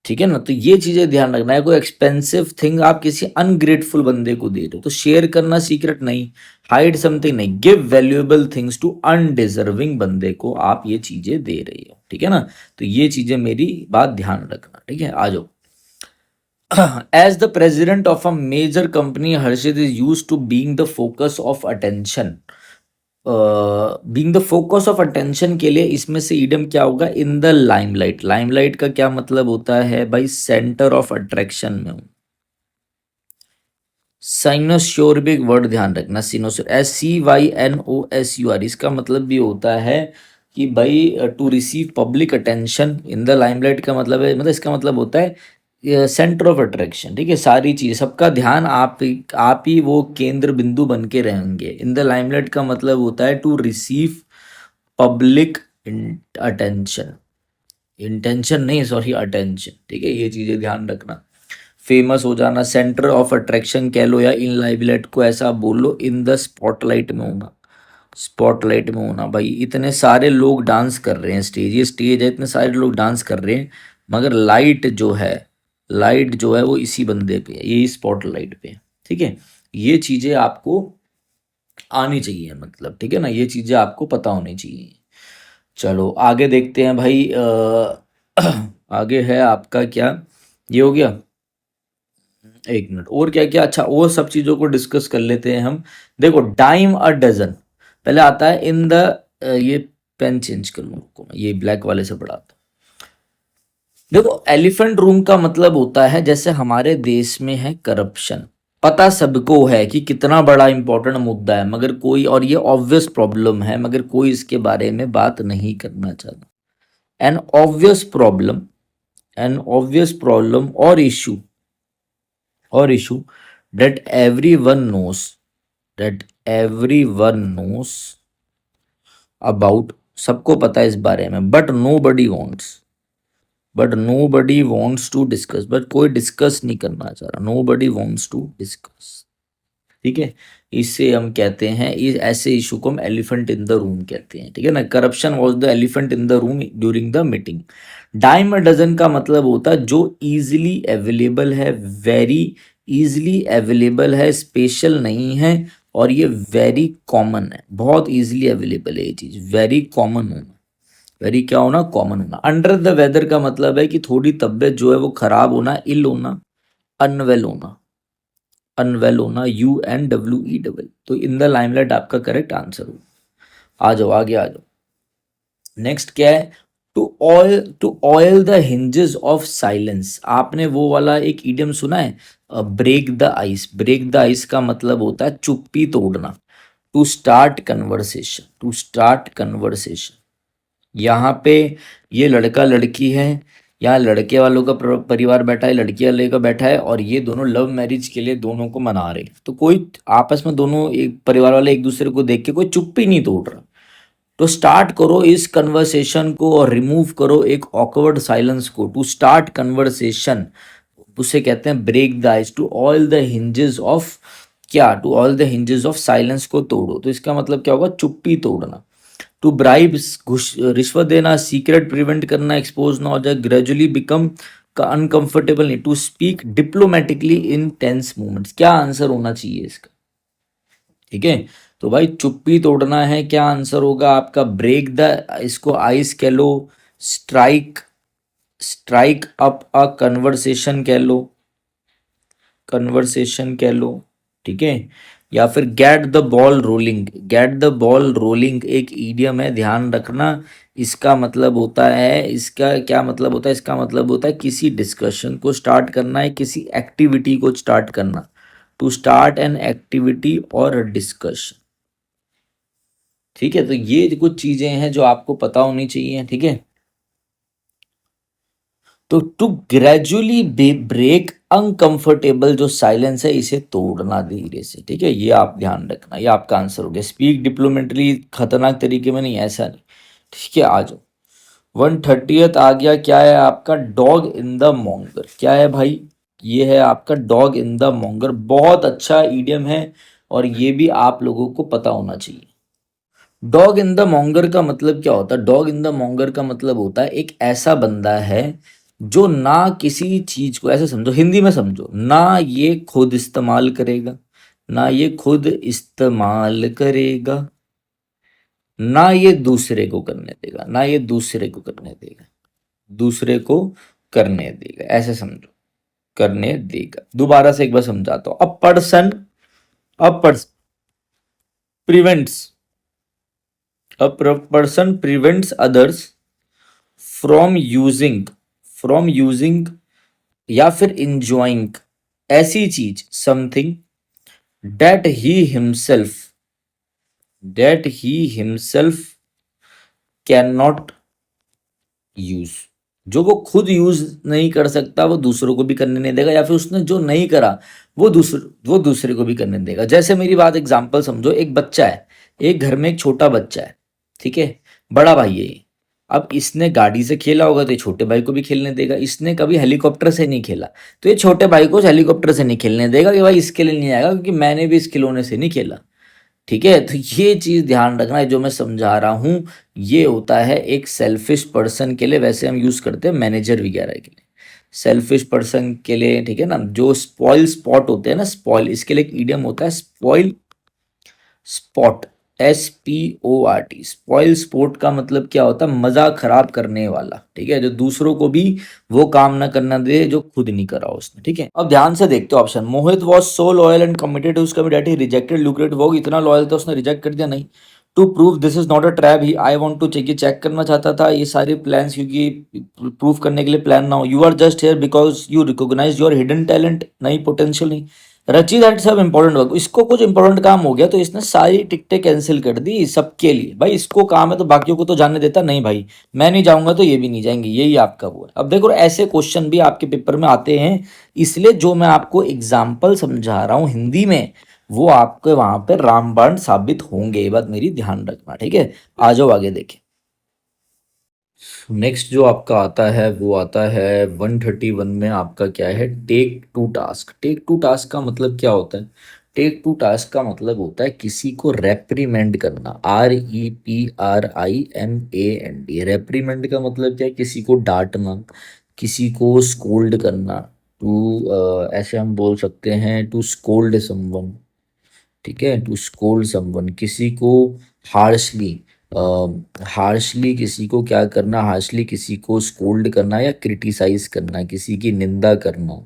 ठीक है ना। तो ये चीजें ध्यान रखना है। कोई एक्सपेंसिव थिंग आप किसी अनग्रेटफुल बंदे को दे रहे हो तो शेयर करना सीक्रेट नहीं, हाइड समथिंग नहीं, give valuable things to undeserving बंदे को आप ये चीजें दे रही हो, ठीक है ना। तो ये चीजें मेरी बात ध्यान रखना, ठीक है। आ जाओ। As the president of a major company, Harshit is use to being the focus of attention. Being the focus of attention के लिए इसमें से ईडम क्या होगा? इन द लाइमलाइट। लाइमलाइट का क्या मतलब होता है भाई? सेंटर ऑफ अट्रैक्शन में हूं। साइनोस्योर भी एक वर्ड ध्यान रखना, सिनोस्योर, SCYNOSUR। इसका मतलब भी होता है कि भाई to receive public attention in the limelight का मतलब है, मतलब इसका मतलब होता है सेंटर ऑफ अट्रैक्शन, ठीक है। सारी चीज, सबका ध्यान आप ही वो केंद्र बिंदु बन के रहेंगे। इन द लाइमलाइट का मतलब होता है to receive public attention, intention नहीं, सॉरी, अटेंशन, ठीक है। ये चीजें ध्यान रखना। फेमस हो जाना, सेंटर ऑफ अट्रैक्शन कह लो, या इन लाइमलाइट को ऐसा बोलो, इन द स्पॉटलाइट में होना। स्पॉटलाइट में होना भाई, इतने सारे लोग डांस कर रहे हैं, स्टेज, ये स्टेज है, इतने सारे लोग डांस कर रहे हैं, मगर लाइट जो है, लाइट जो है वो इसी बंदे पे है, यही स्पॉटलाइट पे है, ठीक है। ये चीजें आपको आनी चाहिए, मतलब, ठीक है ना। ये चीजें आपको पता होनी चाहिए। चलो आगे देखते हैं भाई। आगे है आपका क्या, ये हो गया। एक मिनट, और क्या क्या, अच्छा और सब चीजों को डिस्कस कर लेते हैं हम। देखो, डाइम अ डजन पहले आता है इन द, ये पेन चेंज कर लूँ, रुको, मैं ये ब्लैक वाले से पढ़ाता हूँ। देखो, एलिफेंट रूम का मतलब होता है, जैसे हमारे देश में है करप्शन, पता सबको है कि कितना बड़ा इंपॉर्टेंट मुद्दा है, मगर कोई, और ये ऑब्वियस प्रॉब्लम है, मगर कोई इसके बारे में बात नहीं करना चाहता। N obvious problem, N obvious problem और issue that everyone knows, that everyone knows about, सबको पता है इस बारे में, but nobody wants to discuss, but कोई डिस्कस नहीं करना चाह रहा, nobody wants to discuss, ठीक है। इससे हम कहते हैं, इस ऐसे इशू को हम एलिफेंट इन द रूम कहते हैं, ठीक है ना। Corruption was the elephant in the room during the meeting. Dime a dozen का मतलब होता है जो इजीली अवेलेबल है, वेरी इजीली अवेलेबल है, स्पेशल नहीं है, और ये वेरी कॉमन है, बहुत इजीली अवेलेबल है ये चीज। वेरी कॉमन होना, वेरी क्या होना, कॉमन होना। अंडर द वेदर का मतलब है कि थोड़ी तबीयत जो है वो खराब होना, इल होना, अनवेल होना, अनवेल होना, UNWEL। तो इन द लाइमलाइट आपका करेक्ट आंसर हो। आ जाओ आगे आ जाओ। नेक्स्ट क्या है, to oil the hinges of silence. आपने वो वाला एक इडियम सुना है, break the ice. Break the ice का मतलब होता है चुप्पी तोड़ना, to start conversation, to start conversation. यहाँ पे ये लड़का लड़की है, यहाँ लड़के वालों का परिवार बैठा है, लड़की वाले का बैठा है, और ये दोनों लव मैरिज के लिए दोनों को मना रहे हैं। तो कोई आपस में दोनों एक परिवार वाले एक दूसरे को देख के कोई चुप्पी नहीं तोड़ रहा। तो स्टार्ट करो इस कन्वर्सेशन को और रिमूव करो एक ऑकवर्ड साइलेंस को। टू स्टार्ट कन्वर्सेशन उसे कहते हैं break the ice. To all the hinges of क्या, to all the hinges of silence को तोड़ो। तो इसका मतलब क्या होगा, चुप्पी तोड़ना। टू ब्राइब, घुस रिश्वत देना, सीक्रेट प्रिवेंट करना, एक्सपोज ना हो जाए, ग्रेजुअली बिकम का अनकंफर्टेबल नहीं, to speak diplomatically in tense moments. क्या आंसर होना चाहिए इसका, ठीक है। तो भाई चुप्पी तोड़ना है, क्या आंसर होगा आपका, ब्रेक द, इसको आइस कह लो, strike, strike up a conversation कह लो, कन्वर्सेशन कह लो, ठीक है। या फिर get the ball rolling. Get the ball rolling एक ईडियम है, ध्यान रखना। इसका मतलब होता है, इसका क्या मतलब होता है, इसका मतलब होता है किसी डिस्कशन को स्टार्ट करना है, किसी एक्टिविटी को स्टार्ट करना। टू स्टार्ट एन एक्टिविटी और डिस्कशन, ठीक है। तो ये कुछ चीजें हैं जो आपको पता होनी चाहिए, ठीक है। तो टू ग्रेजुअली ब्रेक अनकंफर्टेबल जो साइलेंस है इसे तोड़ना धीरे से, ठीक है। ये आप ध्यान रखना, ये आपका आंसर हो गया। स्पीक डिप्लोमेटली खतरनाक तरीके में नहीं, ऐसा नहीं, ठीक है। आ जाओ 130th आ गया, क्या है आपका, डॉग इन द मॉन्गर। क्या है भाई, ये है आपका डॉग इन द मॉन्गर। बहुत अच्छा ईडियम है और ये भी आप लोगों को पता होना चाहिए। डॉग इन द मॉन्गर का मतलब क्या होता है, डॉग इन द मॉन्गर का मतलब होता है एक ऐसा बंदा है जो ना किसी चीज को, ऐसे समझो, हिंदी में समझो, ना ये खुद इस्तेमाल करेगा, ना ये खुद इस्तेमाल करेगा, ना ये दूसरे को करने देगा, ना ये दूसरे को करने देगा, दूसरे को करने देगा, ऐसे समझो, करने देगा। दोबारा से एक बार समझाता हूं। A person prevents, a person prevents others from using या फिर इंजॉइंग ऐसी चीज, something that he himself, that he himself can not use. जो वो खुद यूज नहीं कर सकता वो दूसरों को भी करने नहीं देगा, या फिर उसने जो नहीं करा वो दूसरे को भी करने नहीं देगा। जैसे मेरी बात एग्जांपल समझो, एक बच्चा है, एक घर में एक छोटा बच्चा है, ठीक है, बड़ा भाई है ये। अब इसने गाड़ी से खेला होगा तो ये छोटे भाई को भी खेलने देगा। इसने कभी हेलीकॉप्टर से नहीं खेला तो ये छोटे भाई को हेलीकॉप्टर से नहीं खेलने देगा कि भाई इसके लिए नहीं आएगा क्योंकि मैंने भी इस खिलौने से नहीं खेला, ठीक है। तो ये चीज ध्यान रखना है जो मैं समझा रहा हूं, ये होता है एक सेल्फिश पर्सन के लिए। वैसे हम यूज करते हैं मैनेजर वगैरह के लिए, सेल्फिश पर्सन के लिए, ठीक है ना। जो स्पॉइल स्पॉट होते हैं ना, स्पॉइल, इसके लिए एक ईडियम होता है spoil spot, SPORT। Spoil sport का मतलब क्या होता है, मजा खराब करने वाला, ठीक है, जो दूसरों को भी वो काम ना करना दे जो खुद नहीं करा उसने, ठीक है। अब ध्यान से देखते हो option, Mohit was so loyal and committed to उसका that he rejected lucrative work. इतना लॉयल था उसने रिजेक्ट कर दिया, नहीं। To prove this is not a trap he I want to check, ये चेक करना चाहता था ये सारे प्लान्स, क्योंकि प्रूव करने के लिए प्लान ना हो। You are just here because you recognise your hidden talent, नहीं पोटेंशियल नहीं। रची दैट सब इंपॉर्टेंट वर्क, इसको कुछ इंपॉर्टेंट काम हो गया तो इसने सारी टिकटें कैंसिल कर दी सबके लिए। भाई इसको काम है तो बाकियों को तो जाने देता, नहीं भाई मैं नहीं जाऊंगा तो ये भी नहीं जाएंगे, यही आपका वो है। अब देखो ऐसे क्वेश्चन भी आपके पेपर में आते हैं, इसलिए जो मैं आपको एग्जाम्पल समझा रहा हूँ हिंदी में वो आपके वहां पर रामबाण साबित होंगे, ये बात मेरी ध्यान रखना, ठीक है। आ जाओ आगे देखें। नेक्स्ट जो आपका आता है वो आता है 131 में, आपका क्या है, take to task. Take to task का मतलब क्या होता है, टेक टू टास्क का मतलब होता है किसी को रेप्रीमेंड करना, REPRIMAND। रेप्रीमेंड का मतलब क्या है, किसी को डांटना, किसी को स्कोल्ड करना। टू ऐसे हम बोल सकते हैं टू स्कोल्ड समवन, ठीक है, टू स्कोल्ड समवन, किसी को हार्शली, हार्शली किसी को क्या करना, हार्शली किसी को स्कोल्ड करना या क्रिटिसाइज करना, किसी की निंदा करना।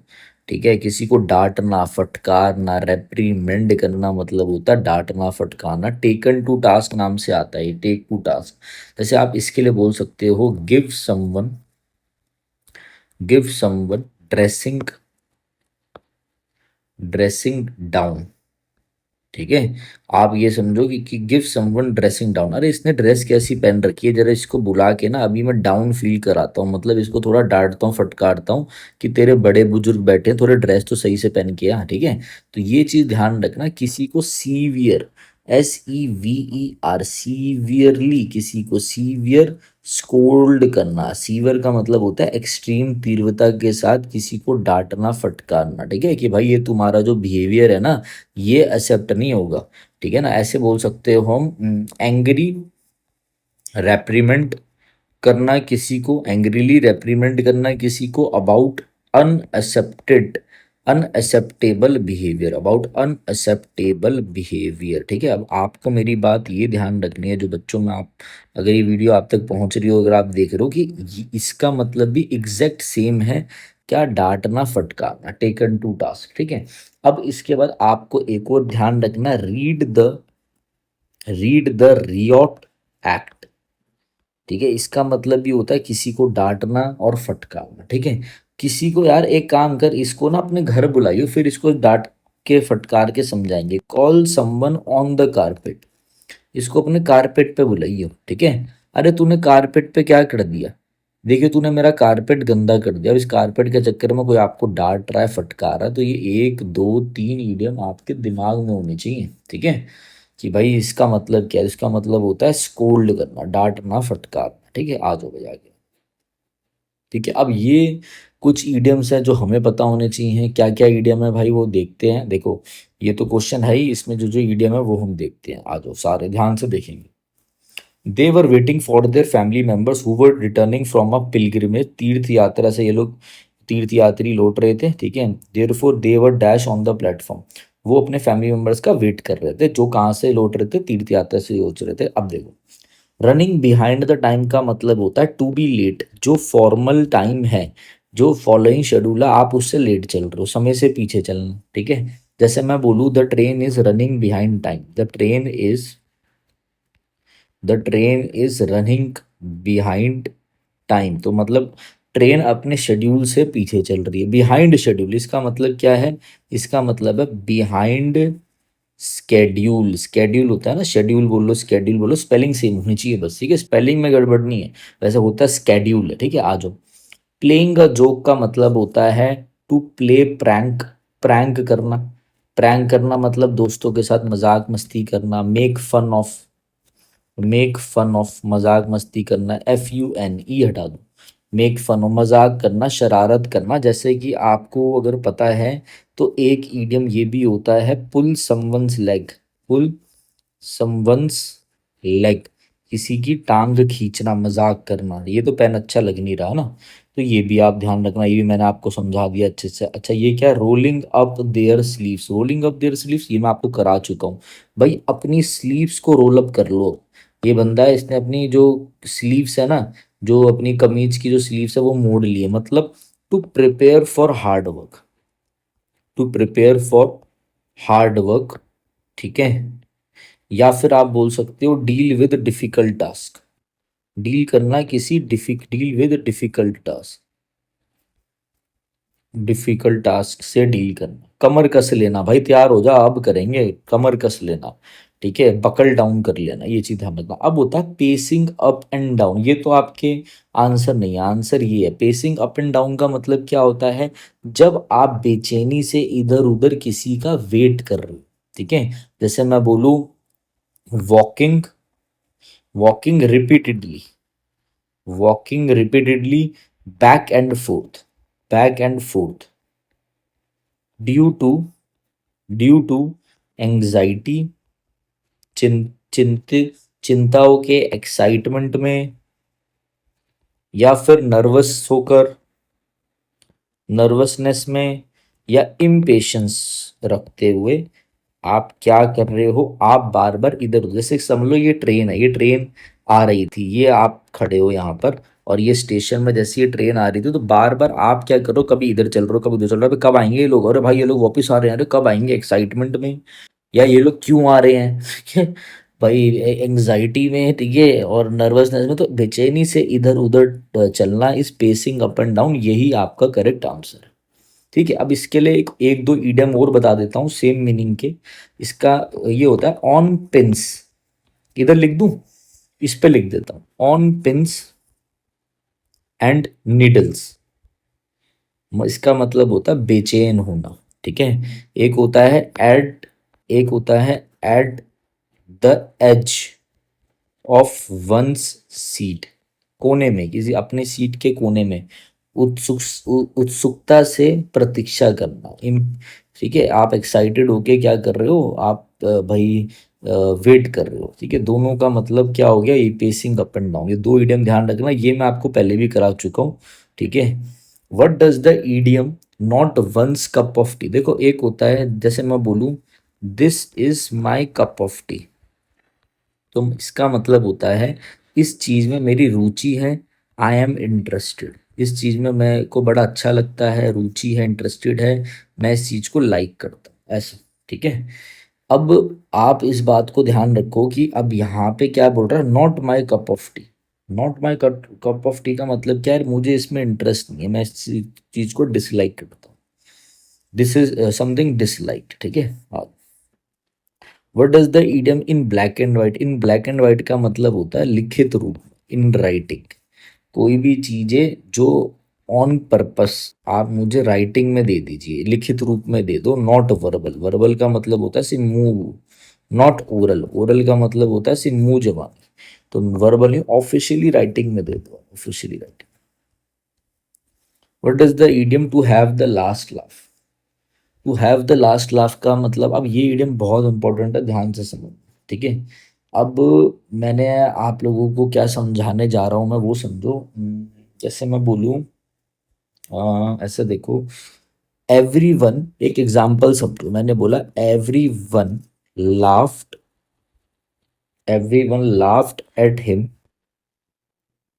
ठीक है, किसी को डांटना, फटकारना, रेप्रीमेंड करना मतलब होता है डांटना फटकारना। टेकन टू टास्क नाम से आता है, टेक टू टास्क। जैसे आप इसके लिए बोल सकते हो give someone dressing, dressing down. ठीक है, आप ये समझो कि गिव समवन ड्रेसिंग डाउन, अरे इसने ड्रेस कैसी पहन रखी है, जरा इसको बुला के ना अभी मैं डाउन फील कराता हूँ, मतलब इसको थोड़ा डांटता हूँ फटकारता हूँ कि तेरे बड़े बुजुर्ग बैठे हैं, थोड़े ड्रेस तो सही से पहन के आ। ठीक है, तो ये चीज ध्यान रखना, किसी को सीवियर, SEVER, सीवियरली, किसी को सीवियर स्कोल्ड करना। सीवियर का मतलब होता है एक्सट्रीम तीव्रता के साथ किसी को डांटना फटकारना। ठीक है, कि भाई ये तुम्हारा जो बिहेवियर है ना, ये एक्सेप्ट नहीं होगा। ठीक है ना, ऐसे बोल सकते हो हम एंग्री रेप्रीमेंट करना किसी को, एंग्रीली रेप्रीमेंट करना किसी को about unaccepted, unacceptable behaviour, about unacceptable behaviour. ठीक है, अब आपको मेरी बात ये ध्यान रखनी है जो बच्चों में, आप अगर ये वीडियो आप तक पहुंच रही हो, अगर आप देख रहे हो कि इसका मतलब भी एग्जैक्ट सेम है, क्या, डांटना फटकारना, टेकन टू टास्क। ठीक है, अब इसके बाद आपको एक और ध्यान रखना, रीड द रियोट एक्ट। ठीक है, इसका मतलब भी होता है किसी को डांटना और फटकारना। ठीक है, किसी को, यार एक काम कर, इसको ना अपने घर बुलाइयो, फिर इसको डांट के फटकार के समझाएंगे। Call someone on the carpet, इसको अपने कारपेट पे बुलाइयो। ठीक है, अरे तूने कारपेट पे क्या कर दिया, देखिए तूने मेरा कारपेट गंदा कर दिया। अब इस कारपेट के चक्कर में कोई आपको डांट रहा है, फटकार रहा है, तो ये 1 2 3 ईडियम आपके दिमाग में होनी चाहिए। ठीक है, कि भाई इसका मतलब क्या है, इसका मतलब होता है स्कोल्ड करना, डांटना फटकारना। ठीक है, आ जाओ भाई आगे। ठीक है, अब ये कुछ ईडियम्स हैं जो हमें पता होने चाहिए, क्या क्या ईडियम है भाई वो देखते हैं। देखो ये तो क्वेश्चन है ही, इसमें जो जो ईडियम है वो हम देखते हैं, आ जाओ सारे ध्यान से देखेंगे। They were waiting for their family members who were returning from a pilgrimage, तीर्थ यात्रा से ये लोग, तीर्थ यात्री लौट रहे थे। ठीक है, therefore they were dash on the platform, वो अपने फैमिली मेंबर्स का वेट कर रहे थे जो कहाँ से लौट रहे थे, तीर्थ यात्रा से लौट रहे थे। अब देखो, रनिंग बिहाइंड द टाइम का मतलब होता है टू बी लेट, जो फॉर्मल टाइम है, जो फॉलोइंग शेड्यूल है, आप उससे लेट चल रहे हो, समय से पीछे चलना। ठीक है, जैसे मैं बोलूँ the train is running behind time, the train is running behind time, तो मतलब ट्रेन अपने शेड्यूल से पीछे चल रही है। बिहाइंड शेड्यूल इसका मतलब क्या है, इसका मतलब है बिहाइंड स्केड्यूल। स्केड्यूल होता है ना, शेड्यूल बोलो स्केड्यूल बोलो, स्पेलिंग सेम होनी चाहिए बस। ठीक है, स्पेलिंग में गड़बड़ नहीं है, वैसे होता है स्केड्यूल है। ठीक है, आ जाओ। प्लेइंग अ जोक का मतलब होता है टू प्ले प्रैंक, प्रैंक करना। प्रैंक करना मतलब दोस्तों के साथ मजाक मस्ती करना। मेक फन ऑफ मजाक मस्ती करना, FUN हटा दो। मेक फन ऑफ मजाक करना, शरारत करना। जैसे कि आपको अगर पता है तो एक ईडियम ये भी होता है, पुल समवंस लेग, पुल समवंस लेग, किसी की टांग खींचना, मजाक करना। ये तो पेन अच्छा लग नहीं रहा ना, तो ये भी आप ध्यान रखना, ये भी मैंने आपको समझा दिया अच्छे से। अच्छा ये क्या है, rolling up their sleeves, rolling up their sleeves ये मैं आपको करा चुका हूँ। भाई अपनी स्लीव्स को रोल अप कर लो। ये बंदा है, इसने अपनी जो स्लीव्स है ना, जो अपनी कमीज की जो स्लीव्स है वो मोड़ ली है, मतलब to prepare for hard work, to prepare for hard work. ठीक है, या फिर आप बोल सकते हो deal with difficult task, deal करना किसी deal with difficult task, difficult task से डील करना। कमर कस लेना, भाई तैयार हो जा अब करेंगे, कमर कस लेना। ठीक है, बकल डाउन कर लेना, ये चीज समझना। अब होता है पेसिंग अप एंड डाउन, ये तो आपके आंसर नहीं है, आंसर ये है। पेसिंग अप एंड डाउन का मतलब क्या होता है, जब आप बेचैनी से इधर उधर किसी का वेट कर रहे हो। ठीक है, जैसे मैं बोलूँ walking, walking repeatedly, walking repeatedly, back and forth, back and forth, due to, due to anxiety, चिंतित, चिंताओं के एक्साइटमेंट में, या फिर नर्वस होकर, नर्वसनेस में, या इम्पेशंस रखते हुए आप क्या कर रहे हो, आप बार बार इधर उधर, जैसे समझ लो ये ट्रेन है, ये ट्रेन आ रही थी, ये आप खड़े हो यहाँ पर, और ये स्टेशन में जैसे ये ट्रेन आ रही थी, तो बार बार आप क्या करो, कभी इधर चल रहे हो कभी उधर चल रहे हो, अबे कब आएंगे ये लोग, अरे भाई ये लोग वापस आ रहे हैं, अरे कब आएंगे, एक्साइटमेंट में, या ये लोग क्यों आ रहे हैं ठीक है भाई, एंग्जाइटी में, ठीक है, और नर्वसनेस में, तो बेचैनी से इधर उधर चलना, इस पेसिंग अप एंड डाउन, यही आपका करेक्ट आंसर है। ठीक है, अब इसके लिए एक एक दो ईडियम और बता देता हूँ सेम मीनिंग के। इसका ये होता है ऑन पिंस, इधर लिख दूं, इस पे लिख देता हूँ, ऑन पिंस एंड नीडल्स, इसका मतलब होता है बेचैन होना। ठीक है, एक होता है एट, एक होता है at the edge of one's seat, कोने में, किसी अपने सीट के कोने में, उत्सुक उत्सुकता से प्रतीक्षा करना, इन, ठीक है, आप एक्साइटेड होके क्या कर रहे हो, आप भाई वेट कर रहे हो। ठीक है, दोनों का मतलब क्या हो गया, ये पेसिंग अप एंड डाउन, ये दो ईडियम ध्यान रखना, ये मैं आपको पहले भी करा चुका हूँ। ठीक है, what does the idiom not one's cup of tea, देखो एक होता है जैसे मैं बोलूँ this is my cup of tea, तो इसका मतलब होता है इस चीज में मेरी रुचि है, आई एम इंटरेस्टेड, इस चीज में मेरे को बड़ा अच्छा लगता है, रुचि है, इंटरेस्टेड है, मैं इस चीज को लाइक करता हूँ, ऐसा। ठीक है, अब आप इस बात को ध्यान रखो कि अब यहाँ पे क्या बोल रहा है, not my cup of T, not my cup of T का मतलब क्या है, मुझे इसमें इंटरेस्ट नहीं है, मैं इस चीज को डिसलाइक करता हूँ, दिस इज समथिंग डिसलाइक। ठीक है, what does the idiom in black and white, in black and white का मतलब होता है लिखित रूप, इन राइटिंग, कोई भी चीजें जो ऑन पर्पस आप मुझे राइटिंग में दे दीजिए, लिखित रूप में दे दो, नॉट वर्बल, वर्बल का मतलब होता है सिर्फ मुंह, नॉट ओरल, ओरल का मतलब होता है सिर्फ मुंह जबानी, तो वर्बल ऑफिशियली राइटिंग में दे दो, officially writing. What does the idiom to have the last laugh, to have the last laugh का मतलब, अब ये इडियम बहुत इंपॉर्टेंट है, ध्यान से समझ। ठीक है, अब मैंने आप लोगों को क्या समझाने जा रहा हूँ मैं वो समझो। जैसे मैं बोलूँ, ऐसे देखो, एवरी वन, एक एग्जाम्पल समझो, मैंने बोला every one laughed, every one laughed at him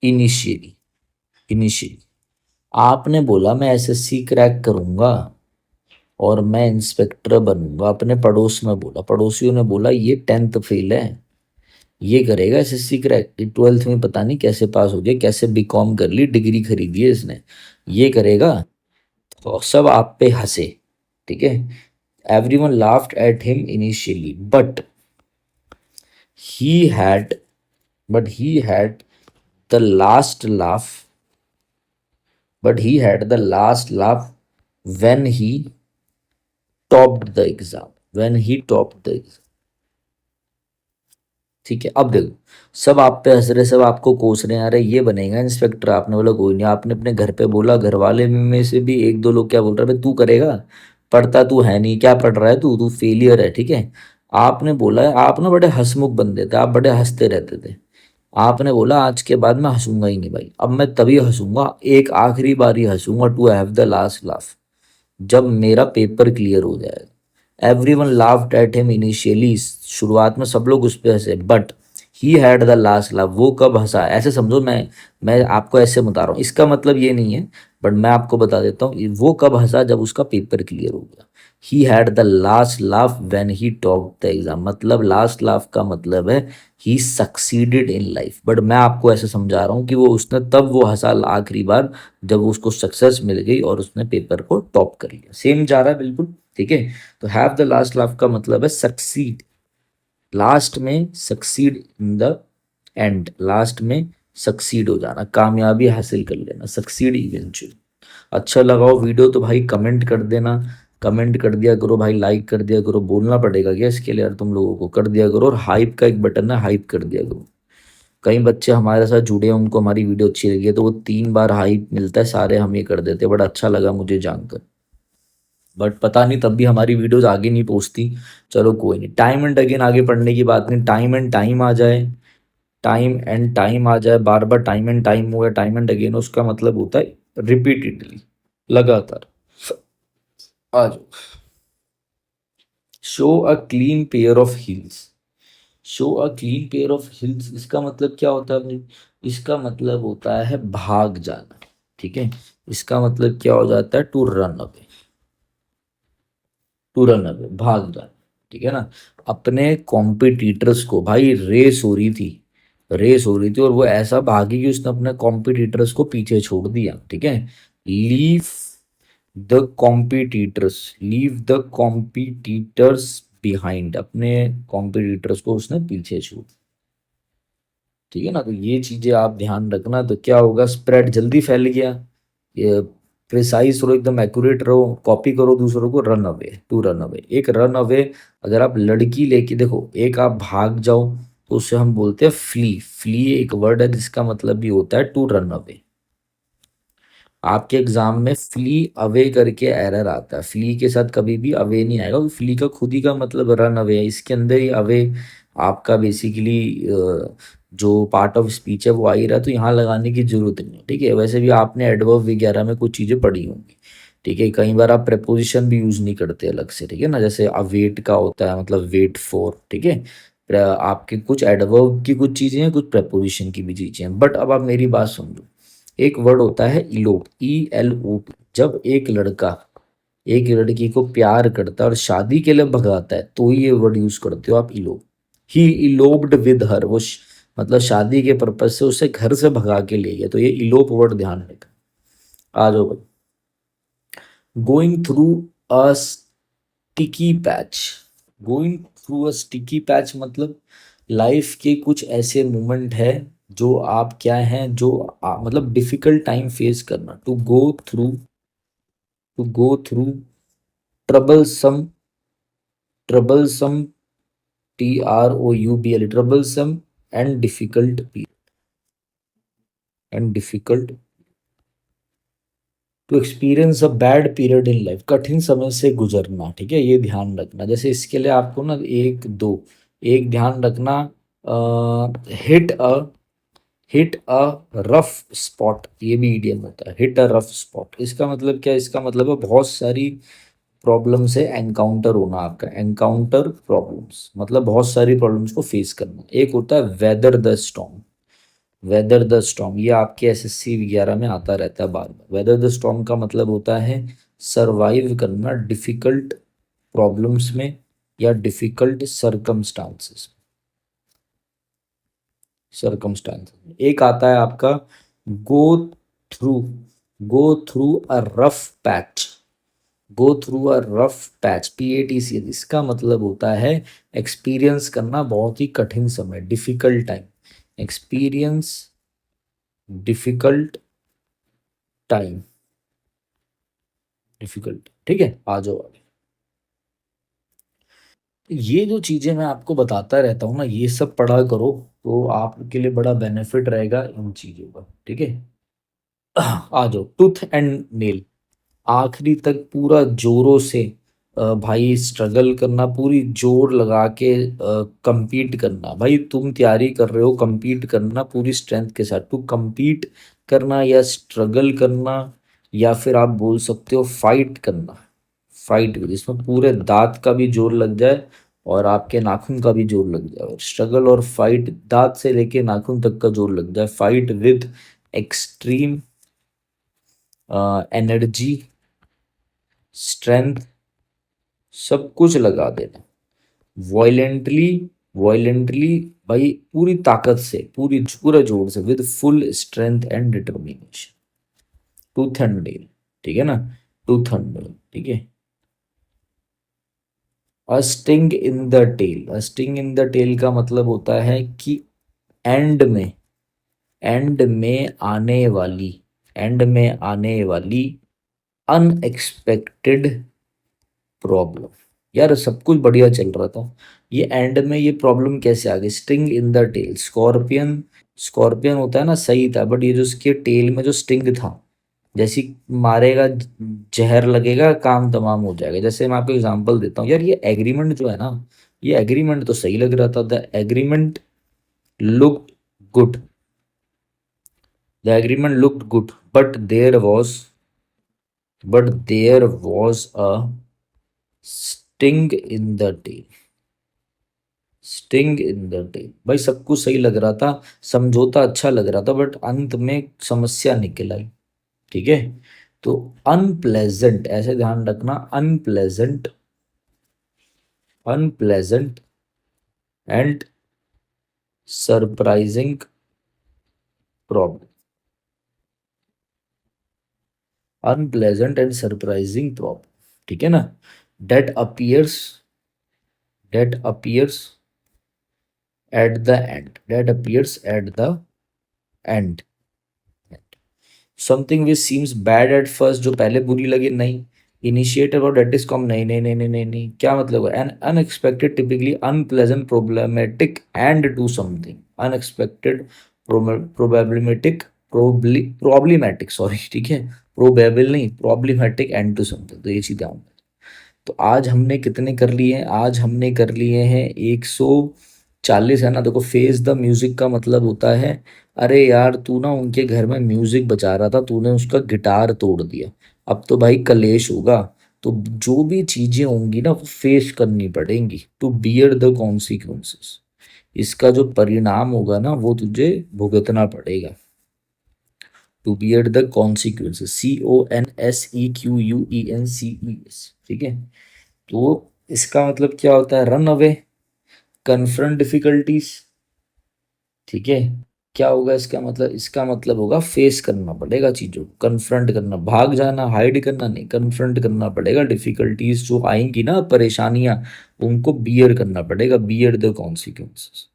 initially, initially, आपने बोला मैं एसएससी क्रैक करूंगा और मैं इंस्पेक्टर बनूंगा, अपने पड़ोस में बोला, पड़ोसियों ने बोला ये 10th फेल है, ये करेगा एसएससी क्रैक, 12th में पता नहीं कैसे पास हो गया, कैसे बीकॉम कर ली, डिग्री खरीदी है इसने, ये करेगा, तो सब आप पे हंसे। ठीक है, everyone laughed at him initially but he had, but he had the last laugh, but he had the last laugh when he topped the exam, when he topped the exam. ठीक है, अब देखो, सब आप पे हंस रहे, सब आपको कोस रहे हैं, अरे ये बनेगा इंस्पेक्टर, आपने बोला कोई नहीं, आपने अपने घर पे बोला, घर वाले में से भी एक दो लोग क्या बोल रहे हैं, भाई तू करेगा, पढ़ता तू है नहीं, क्या पढ़ रहा है तू, तू फेलियर है। ठीक है, आपने बोला है, आप ना बड़े हंसमुख बंदे थे, आप बड़े हंसते रहते थे, आपने बोला आज के बाद मैं हंसूंगा ही नहीं भाई, अब मैं तभी हंसूंगा, एक आखिरी बार ही हंसूंगा, to have the last laugh, जब मेरा पेपर क्लियर हो जाएगा। Everyone laughed at him initially, शुरुआत में सब लोग उस पे हंसे, but he had the last laugh, वो कब हंसा, ऐसे समझो, मैं आपको ऐसे बता रहा हूँ, इसका मतलब ये नहीं है, बट मैं आपको बता देता हूँ वो कब हंसा, जब उसका पेपर क्लियर हो गया। ही had the last laugh when he top the exam, मतलब लास्ट लाफ का मतलब है ही सक्सीडेड इन लाइफ, बट मैं आपको ऐसे समझा रहा हूँ कि वो उसने तब वो हंसा आखिरी बार जब उसको सक्सेस मिल गई और उसने पेपर को टॉप कर लिया, सेम जा रहा है बिल्कुल। ठीक है, तो हैव द लास्ट लाफ का मतलब है सक्सीड, लास्ट में succeed in the end, last में सक्सीड हो जाना, कामयाबी हासिल कर लेना, सक्सीड इवेंचुअली। अच्छा लगाओ वीडियो तो भाई कमेंट कर देना, कमेंट कर दिया करो भाई, लाइक कर दिया करो, बोलना पड़ेगा क्या इसके लिए यार, तुम लोगों को कर दिया करो, और हाइप का एक बटन है, हाइप कर दिया करो। कई बच्चे हमारे साथ जुड़े हैं, उनको हमारी वीडियो अच्छी लगी है, तो वो 3 बार हाइप मिलता है, सारे हम ये कर देते हैं, बड़ा अच्छा लगा मुझे जानकर, बट पता नहीं तब भी हमारी वीडियोस आगे नहीं पहुंचती। चलो कोई नहीं, टाइम एंड अगेन आगे पढ़ने की बात नहीं, टाइम एंड टाइम आ जाए, टाइम एंड टाइम आ जाए, बार बार टाइम एंड टाइम हो गया, टाइम एंड अगेन उसका मतलब होता है रिपीटेडली, लगातार। आ जाओ, show a clean pair of heels. Show a clean pair of heels, इसका मतलब क्या होता है भाई? इसका मतलब होता है भाग जाना। ठीक है, इसका मतलब क्या हो जाता है? To run away. To run away, भाग जाना। ठीक है ना। अपने कॉम्पिटिटर्स को, भाई रेस हो रही थी, रेस हो रही थी और वो ऐसा भागी कि उसने अपने कॉम्पिटिटर्स को पीछे छोड़ दिया। ठीक है, leave the competitors, leave the competitors behind, अपने कॉम्पिटिटर्स को उसने पीछे छोड़। ठीक है ना, तो ये चीजें आप ध्यान रखना। तो क्या होगा? स्प्रेड जल्दी फैल गया, ये प्रिसाइज रहो, एकदम एक्यूरेट रहो, कॉपी करो दूसरों को, run away, to run away. एक रन अवे, अगर आप लड़की लेके देखो, एक आप भाग जाओ तो उसे हम बोलते हैं फ्ली। फ्ली एक वर्ड है जिसका मतलब भी होता है टू रन अवे। आपके एग्जाम में फ्ली अवे करके एरर आता है, फ्ली के साथ कभी भी अवे नहीं आएगा, फ्ली का खुद ही का मतलब रन अवे है, इसके अंदर ही अवे आपका बेसिकली जो पार्ट ऑफ स्पीच है वो आ ही रहा है, तो यहाँ लगाने की जरूरत नहीं है। ठीक है, वैसे भी आपने एडवर्ब वगैरह में कुछ चीज़ें पढ़ी होंगी। ठीक है, कई बार आप प्रेपोजिशन भी यूज नहीं करते अलग से। ठीक है ना, जैसे अवेट का होता है, मतलब वेट फॉर। ठीक है, आपके कुछ एडवर्ब की कुछ चीज़ें हैं, कुछ प्रेपोजिशन की भी चीज़ें हैं। बट अब आप मेरी बात समझो, एक वर्ड होता है इलोप, ELOP। जब एक लड़का एक लड़की को प्यार करता है और शादी के लिए भगाता है, तो ये वर्ड यूज करते हो आप, इलोप। ही इलोप्ड विद हर, मतलब शादी के पर्पज से उसे घर से भगा के ले गया, तो ये इलोप वर्ड ध्यान रखना। आ जाओ भाई। Going through a sticky patch. Going through a sticky patch मतलब लाइफ के कुछ ऐसे मोमेंट है जो आप क्या हैं, जो मतलब डिफिकल्ट टाइम फेस करना। To go through troublesome, troublesome, TROUBL, troublesome and difficult to experience a bad period in life, कठिन समय से गुजरना। ठीक है, ये ध्यान रखना। जैसे इसके लिए आपको ना एक दो, एक ध्यान रखना, hit a hit a rough spot, ये भी ईडियम होता है, हिट अ रफ स्पॉट। इसका मतलब क्या है? इसका मतलब है बहुत सारी प्रॉब्लम से एनकाउंटर होना, आपका एनकाउंटर प्रॉब्लम्स मतलब बहुत सारी प्रॉब्लम्स को फेस करना। एक होता है whether the storm. Whether the storm ये आपके SSC वगैरह में आता रहता है बार बार। वेदर द स्टॉर्म का मतलब होता है सरवाइव करना डिफिकल्ट प्रॉब्लम्स में या डिफिकल्ट सरकमस्टांसेस। एक आता है आपका go through, go through a rough patch. Go through a rough patch, PATC, इसका मतलब होता है एक्सपीरियंस करना बहुत ही कठिन समय, difficult time, experience difficult time, difficult. ठीक है, आ जाओ आगे। ये जो चीजें मैं आपको बताता रहता हूँ ना, ये सब पढ़ा करो, तो आपके लिए बड़ा बेनिफिट रहेगा इन चीजों का। ठीक है, आ जाओ। टूथ एंड नेल, आखिरी तक पूरा जोरों से भाई स्ट्रगल करना, पूरी जोर लगा के compete करना। भाई तुम तैयारी कर रहे हो, compete करना पूरी स्ट्रेंथ के साथ। टू compete करना या स्ट्रगल करना, या फिर आप बोल सकते हो फाइट करना। फाइट जिसमें पूरे दांत का भी जोर लग जाए और आपके नाखून का भी जोर लग जाए। स्ट्रगल और फाइट, दांत से लेके नाखून तक का जोर लग जाए। Fight with extreme energy, strength, सब कुछ लगा देना। वॉयलेंटली, वॉयलेंटली, भाई पूरी ताकत से, पूरे जोर से, with full strength and determination. Tooth and nail, ठीक है ना, टूथ एंड नेल। ठीक है, a sting in the tail, a sting in the tail का मतलब होता है कि एंड में, एंड में आने वाली, एंड में आने वाली अनएक्सपेक्टेड प्रॉब्लम। यार सब कुछ बढ़िया चल रहा था, ये एंड में ये प्रॉब्लम कैसे आ गई? Sting in the tail, scorpion, scorpion होता है ना, सही था, बट ये जो इसके टेल में जो स्टिंग था, जैसी मारेगा, जहर लगेगा, काम तमाम हो जाएगा। जैसे मैं आपको एग्जांपल देता हूँ यार, ये एग्रीमेंट जो है ना, ये एग्रीमेंट तो सही लग रहा था। The agreement look good, the agreement looked good, but there was a sting in the tail, sting in the tail. भाई सब कुछ सही लग रहा था, समझौता अच्छा लग रहा था, बट अंत में समस्या निकल आई। ठीक है, तो अनप्लेजेंट, ऐसे ध्यान रखना, unpleasant, unpleasant and surprising problem, unpleasant and surprising problem. ठीक है ना, that appears, that appears at the end, that appears at the end, something which seems bad at first, जो पहले बुरी लगे, नहीं। इनिशिएटिव और डेट इज कॉम, नहीं नहीं नहीं नहीं नहीं नहीं, क्या मतलब है? An unexpected, typically unpleasant, problematic and to something, unexpected, problematic, problematic, sorry, ठीक है, प्रोबेबल नहीं, प्रॉब्लमेटिक एंड टू समथिंग, तो ये चीज़ ध्यान। तो आज हमने कितने कर लिए हैं? आज हमने कर लिए हैं 140, है ना। देखो, फेस द म्यूजिक का मतलब होता है, अरे यार तू ना उनके घर में म्यूजिक बजा रहा था, तूने उसका गिटार तोड़ दिया, अब तो भाई कलेश होगा। तो जो भी चीजें होंगी ना, वो फेस करनी पड़ेंगी, टू बियर द कॉन्सिक्वेंसेस, इसका जो परिणाम होगा ना, वो तुझे भुगतना पड़ेगा। To bear the consequences, CONSEQUENCES, ठीक है। तो इसका मतलब क्या होता है? रन अवे, कन्फ्रंट डिफिकल्टीज, ठीक है। क्या होगा इसका मतलब? इसका मतलब होगा फेस करना पड़ेगा चीजों को, कन्फ्रंट करना, भाग जाना, हाइड करना नहीं, कन्फ्रंट करना पड़ेगा। डिफिकल्टीज जो आएंगी ना, परेशानियां, उनको बियर करना पड़ेगा, बियर द कॉन्सिक्वेंसेस।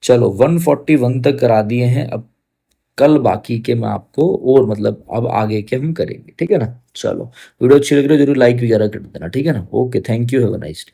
चलो 141 तक करा दिए हैं, अब कल बाकी के मैं आपको और मतलब अब आगे के हम करेंगे, ठीक है ना। चलो, वीडियो अच्छी लग रही है जरूर लाइक वगैरह कर देना, ठीक है ना। Okay, thank you, have a nice day.